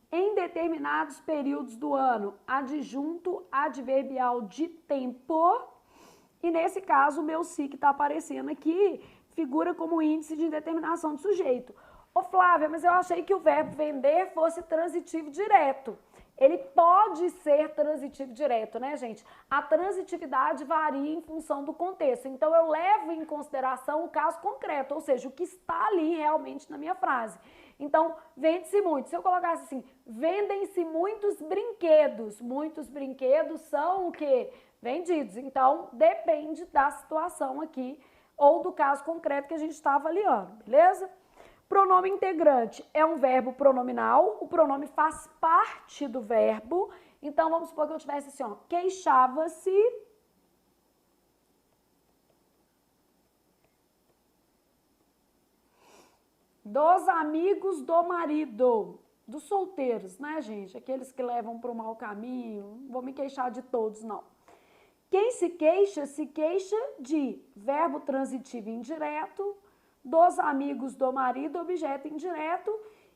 Em determinados períodos do ano, adjunto adverbial de tempo. E nesse caso, o meu si que está aparecendo aqui figura como índice de indeterminação do sujeito. Ô Flávia, mas eu achei que o verbo vender fosse transitivo direto. Ele pode ser transitivo direto, né, gente? A transitividade varia em função do contexto. Então, eu levo em consideração o caso concreto, ou seja, o que está ali realmente na minha frase. Então, vende-se muito. Se eu colocasse assim, vendem-se muitos brinquedos. Muitos brinquedos são o quê? Vendidos. Então, depende da situação aqui ou do caso concreto que a gente está avaliando, beleza? Pronome integrante é um verbo pronominal, o pronome faz parte do verbo. Então, vamos supor que eu tivesse assim, ó, queixava-se dos amigos do marido, dos solteiros, né, gente? Aqueles que levam para o mau caminho, não vou me queixar de todos, não. Quem se queixa de verbo transitivo indireto, dos amigos do marido, objeto indireto,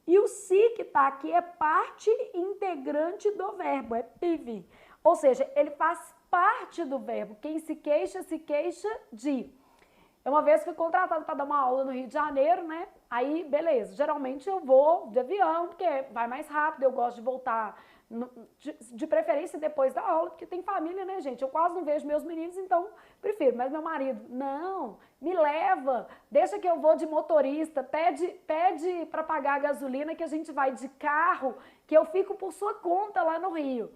E o se que está aqui é parte integrante do verbo, é PIV. Ou seja, ele faz parte do verbo. Quem se queixa de. Eu uma vez fui contratada para dar uma aula no Rio de Janeiro, né? Aí, beleza. Geralmente eu vou de avião, porque vai mais rápido, eu gosto de voltar de preferência depois da aula, porque tem família, né, gente? Eu quase não vejo meus meninos, então prefiro. Mas meu marido, não, me leva, deixa que eu vou de motorista, pede para pagar a gasolina que a gente vai de carro, que eu fico por sua conta lá no Rio.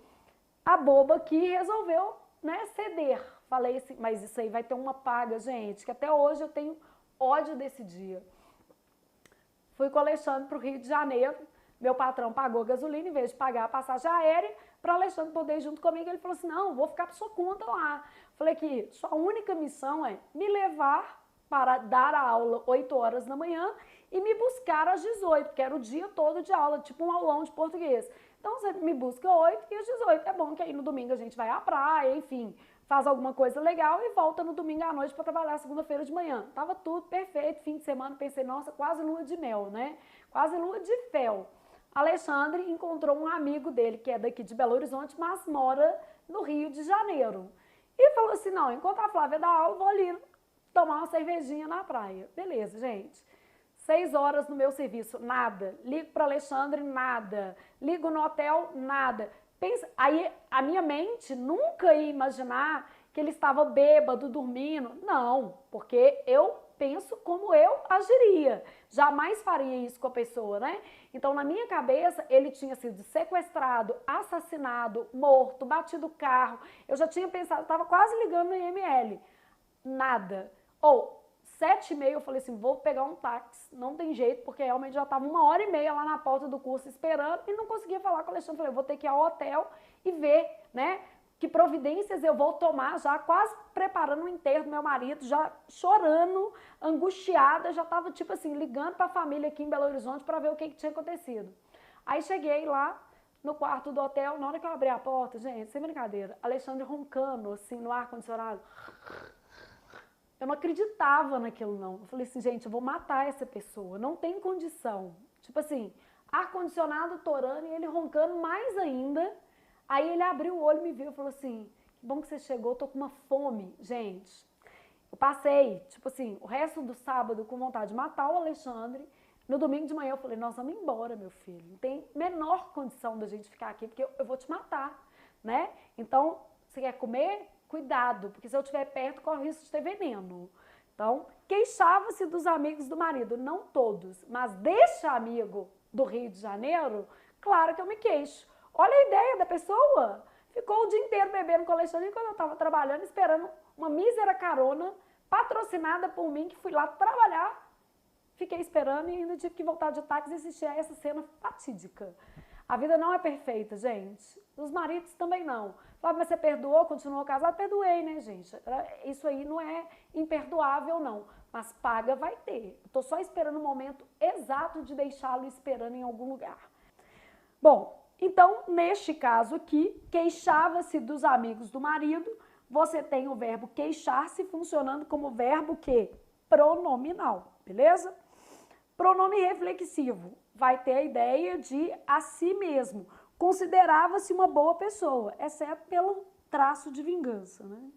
A boba que resolveu, né, ceder. Falei assim, mas isso aí vai ter uma paga, gente, que até hoje eu tenho ódio desse dia. Fui com o Alexandre para o Rio de Janeiro, meu patrão pagou a gasolina em vez de pagar a passagem aérea, para o Alexandre poder ir junto comigo. Ele falou assim, não, vou ficar por sua conta lá. Falei que sua única missão é me levar para dar a aula 8 horas da manhã e me buscar às 18, que era o dia todo de aula, tipo um aulão de português. Então você me busca 8 e às 18. É bom que aí no domingo a gente vai à praia, enfim, faz alguma coisa legal e volta no domingo à noite para trabalhar segunda-feira de manhã. Tava tudo perfeito, fim de semana, pensei, nossa, quase lua de mel, né? Quase lua de fel. Alexandre encontrou um amigo dele, que é daqui de Belo Horizonte, mas mora no Rio de Janeiro. E falou assim, não, enquanto a Flávia dá aula, vou ali tomar uma cervejinha na praia. Beleza, gente. 6 horas no meu serviço, nada. Ligo para Alexandre, nada. Ligo no hotel, nada. Pensa, aí a minha mente nunca ia imaginar que ele estava bêbado, dormindo. Não, porque eu penso como eu agiria. Jamais faria isso com a pessoa, né? Então, na minha cabeça, ele tinha sido sequestrado, assassinado, morto, batido o carro. Eu já tinha pensado, estava quase ligando no IML. Nada. Ou 7h30, eu falei assim, vou pegar um táxi, não tem jeito, porque realmente já estava 1h30 lá na porta do curso esperando e não conseguia falar com o Alexandre. Falei, vou ter que ir ao hotel e ver, né, que providências eu vou tomar, já quase preparando o enterro do meu marido, já chorando, angustiada, já estava tipo assim, ligando para a família aqui em Belo Horizonte para ver o que tinha acontecido. Aí cheguei lá no quarto do hotel, na hora que eu abri a porta, gente, sem brincadeira, Alexandre roncando assim no ar-condicionado. Eu não acreditava naquilo, não. Eu falei assim, gente, eu vou matar essa pessoa, não tem condição. Tipo assim, ar-condicionado torando e ele roncando mais ainda. Aí ele abriu o olho, me viu e falou assim, que bom que você chegou, tô com uma fome. Gente, eu passei, tipo assim, o resto do sábado com vontade de matar o Alexandre. No domingo de manhã eu falei, nós vamos embora, meu filho. Não tem menor condição da gente ficar aqui, porque eu vou te matar, né? Então, você quer comer? Cuidado, porque se eu estiver perto, corre o risco de ter veneno. Então, queixava-se dos amigos do marido, não todos, mas deste amigo do Rio de Janeiro, claro que eu me queixo. Olha a ideia da pessoa. Ficou o dia inteiro bebendo com o Alexandre quando eu estava trabalhando, esperando uma mísera carona, patrocinada por mim, que fui lá trabalhar, fiquei esperando e ainda tive que voltar de táxi e assistir a essa cena fatídica. A vida não é perfeita, gente. Os maridos também não. Flávia, mas você perdoou, continuou casado? Perdoei, né, gente? Isso aí não é imperdoável, não. Mas paga vai ter. Estou só esperando o momento exato de deixá-lo esperando em algum lugar. Bom, então, neste caso aqui, queixava-se dos amigos do marido, você tem o verbo queixar-se funcionando como verbo que? Pronominal, beleza? Pronome reflexivo vai ter a ideia de a si mesmo. Considerava-se uma boa pessoa, exceto pelo traço de vingança, né?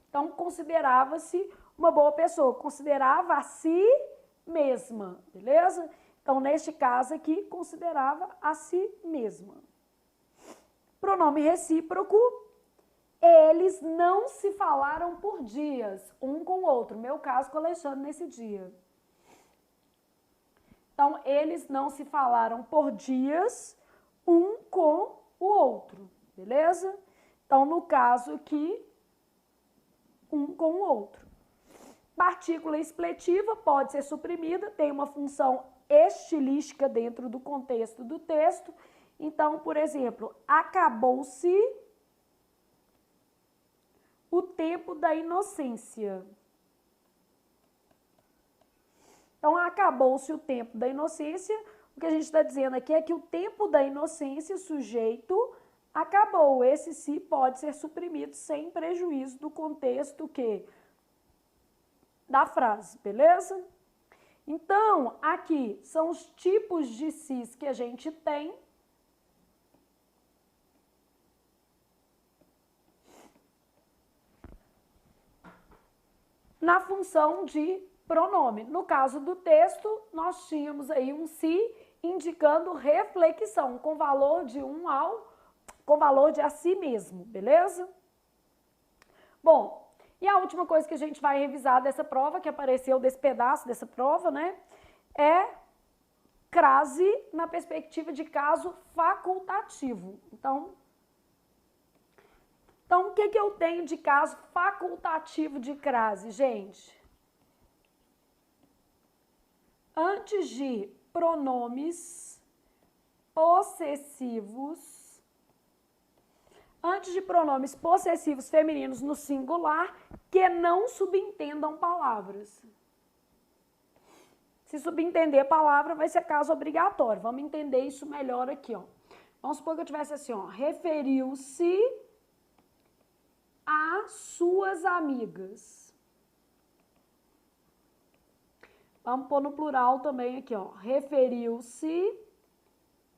Então, considerava-se uma boa pessoa, considerava a si mesma, beleza? Então, neste caso aqui, considerava a si mesma. Pronome recíproco, eles não se falaram por dias, um com o outro. Meu caso com o Alexandre nesse dia. Então, eles não se falaram por dias, um com o outro, beleza? Então, no caso aqui, um com o outro. Partícula expletiva pode ser suprimida, tem uma função estilística dentro do contexto do texto. Então, por exemplo, acabou-se o tempo da inocência. Então, acabou-se o tempo da inocência. O que a gente está dizendo aqui é que o tempo da inocência, sujeito, acabou. Esse se pode ser suprimido sem prejuízo do contexto que? Da frase, beleza? Então, aqui são os tipos de sis que a gente tem. Na função de pronome. No caso do texto, nós tínhamos aí um se indicando reflexão, com valor de com valor de a si mesmo, beleza? Bom, e a última coisa que a gente vai revisar dessa prova, que apareceu desse pedaço dessa prova, né, é crase na perspectiva de caso facultativo. Então, o que eu tenho de caso facultativo de crase, gente? Antes de pronomes possessivos, femininos no singular que não subentendam palavras. Se subentender a palavra, vai ser caso obrigatório. Vamos entender isso melhor aqui, ó. Vamos supor que eu tivesse assim, ó, referiu-se às suas amigas. Vamos pôr no plural também aqui, ó. Referiu-se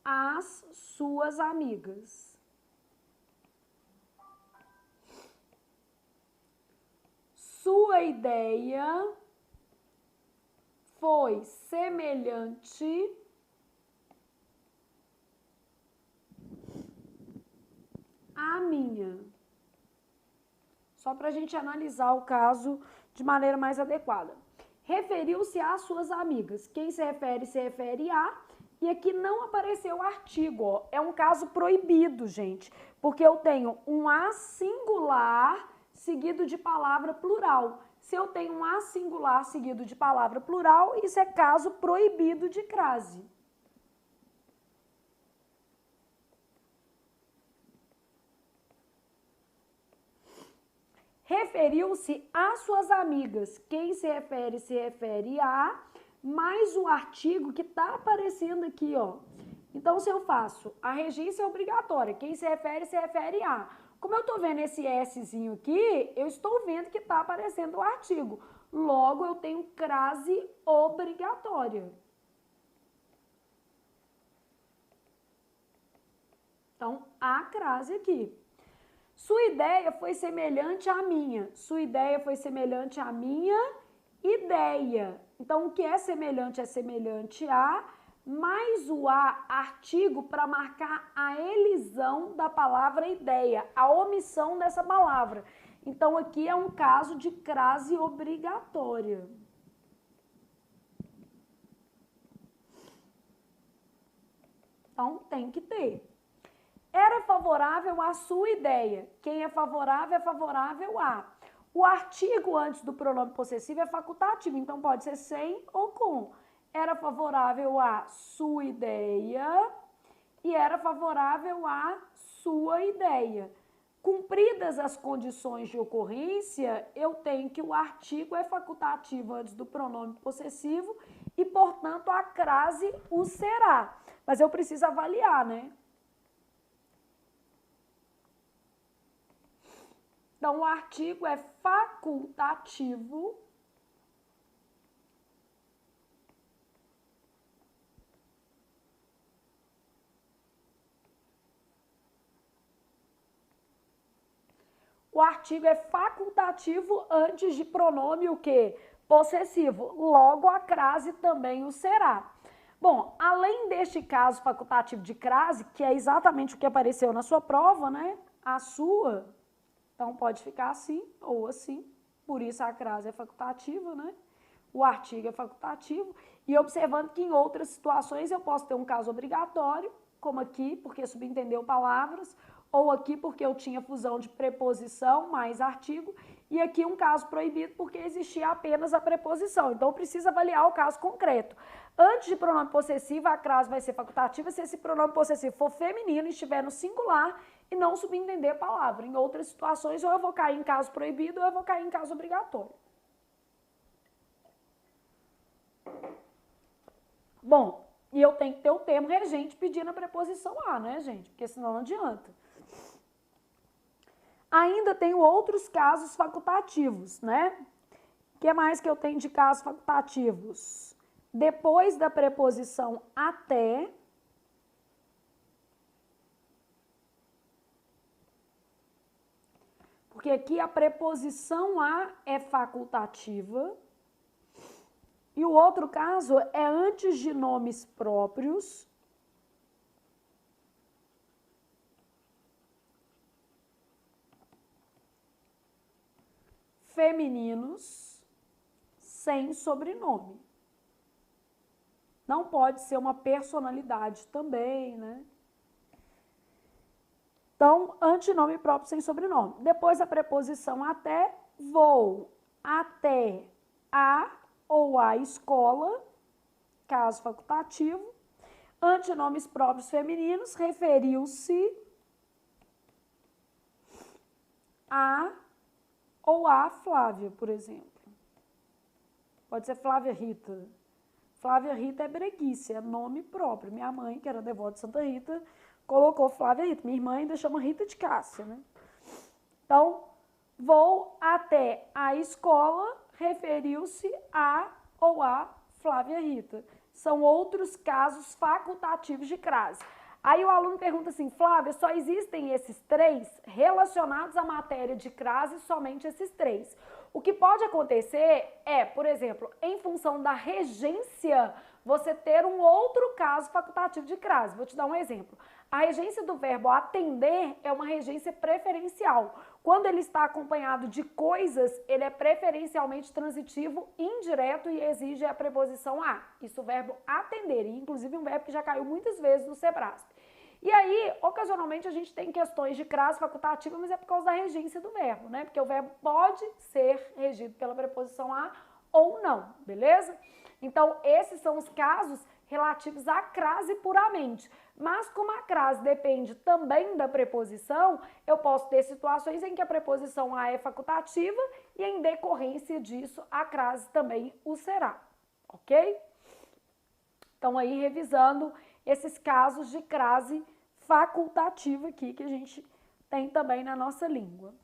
às suas amigas. Sua ideia foi semelhante à minha. Só para a gente analisar o caso de maneira mais adequada. Referiu-se às suas amigas. Quem se refere a. E aqui não apareceu o artigo, ó. É um caso proibido, gente. Porque eu tenho um a singular seguido de palavra plural. Se eu tenho um a singular seguido de palavra plural, isso é caso proibido de crase. Referiu-se às suas amigas. Quem se refere a, mais o artigo que está aparecendo aqui, ó. Então, se eu faço, a regência é obrigatória. Quem se refere a. Como eu estou vendo esse Szinho aqui, eu estou vendo que está aparecendo o artigo. Logo, eu tenho crase obrigatória. Então, a crase aqui. Sua ideia foi semelhante à minha. Sua ideia foi semelhante à minha ideia. Então, o que é semelhante a, mais o a artigo para marcar a elisão da palavra ideia, a omissão dessa palavra. Então, aqui é um caso de crase obrigatória. Então, tem que ter. Era favorável à sua ideia. Quem é favorável a. O artigo antes do pronome possessivo é facultativo, então pode ser sem ou com. Era favorável à sua ideia e era favorável à sua ideia. Cumpridas as condições de ocorrência, eu tenho que o artigo é facultativo antes do pronome possessivo e, portanto, a crase o será. Mas eu preciso avaliar, né? Então, o artigo é facultativo antes de pronome o quê? Possessivo. Logo, a crase também o será. Bom, além deste caso facultativo de crase, que é exatamente o que apareceu na sua prova, né? A sua... Então, pode ficar assim ou assim, por isso a crase é facultativa, né? O artigo é facultativo. E observando que em outras situações eu posso ter um caso obrigatório, como aqui, porque subentendeu palavras, ou aqui porque eu tinha fusão de preposição mais artigo, e aqui um caso proibido porque existia apenas a preposição. Então, precisa avaliar o caso concreto. Antes de pronome possessivo, a crase vai ser facultativa se esse pronome possessivo for feminino e estiver no singular e não subentender a palavra. Em outras situações, ou eu vou cair em caso proibido ou eu vou cair em caso obrigatório. Bom, e eu tenho que ter o termo regente pedindo a preposição a, né, gente? Porque senão não adianta. Ainda tenho outros casos facultativos, né? O que mais que eu tenho de casos facultativos? depois da preposição até, porque aqui a preposição a é facultativa, e o outro caso é antes de nomes próprios, femininos, sem sobrenome. Não pode ser uma personalidade também, né? Então, antinome próprio sem sobrenome. Depois a preposição até, vou até a ou a escola, caso facultativo. Antinomes próprios femininos, referiu-se a ou a Flávia, por exemplo. Pode ser Flávia Rita. Flávia Rita é breguice, é nome próprio. Minha mãe, que era devota de Santa Rita, colocou Flávia Rita. Minha irmã ainda chama Rita de Cássia, né? Então, vou até a escola, referiu-se a ou a Flávia Rita. São outros casos facultativos de crase. Aí o aluno pergunta assim, Flávia, só existem esses três relacionados à matéria de crase, somente esses três. O que pode acontecer é, por exemplo, em função da regência, você ter um outro caso facultativo de crase. Vou te dar um exemplo. A regência do verbo atender é uma regência preferencial. Quando ele está acompanhado de coisas, ele é preferencialmente transitivo, indireto e exige a preposição a. Isso o verbo atender, e inclusive um verbo que já caiu muitas vezes no Sebrasp. E aí, ocasionalmente, a gente tem questões de crase facultativa, mas é por causa da regência do verbo, né? Porque o verbo pode ser regido pela preposição a ou não, beleza? Então, esses são os casos relativos à crase puramente. Mas como a crase depende também da preposição, eu posso ter situações em que a preposição a é facultativa e em decorrência disso a crase também o será, ok? Então aí revisando esses casos de crase facultativa aqui que a gente tem também na nossa língua.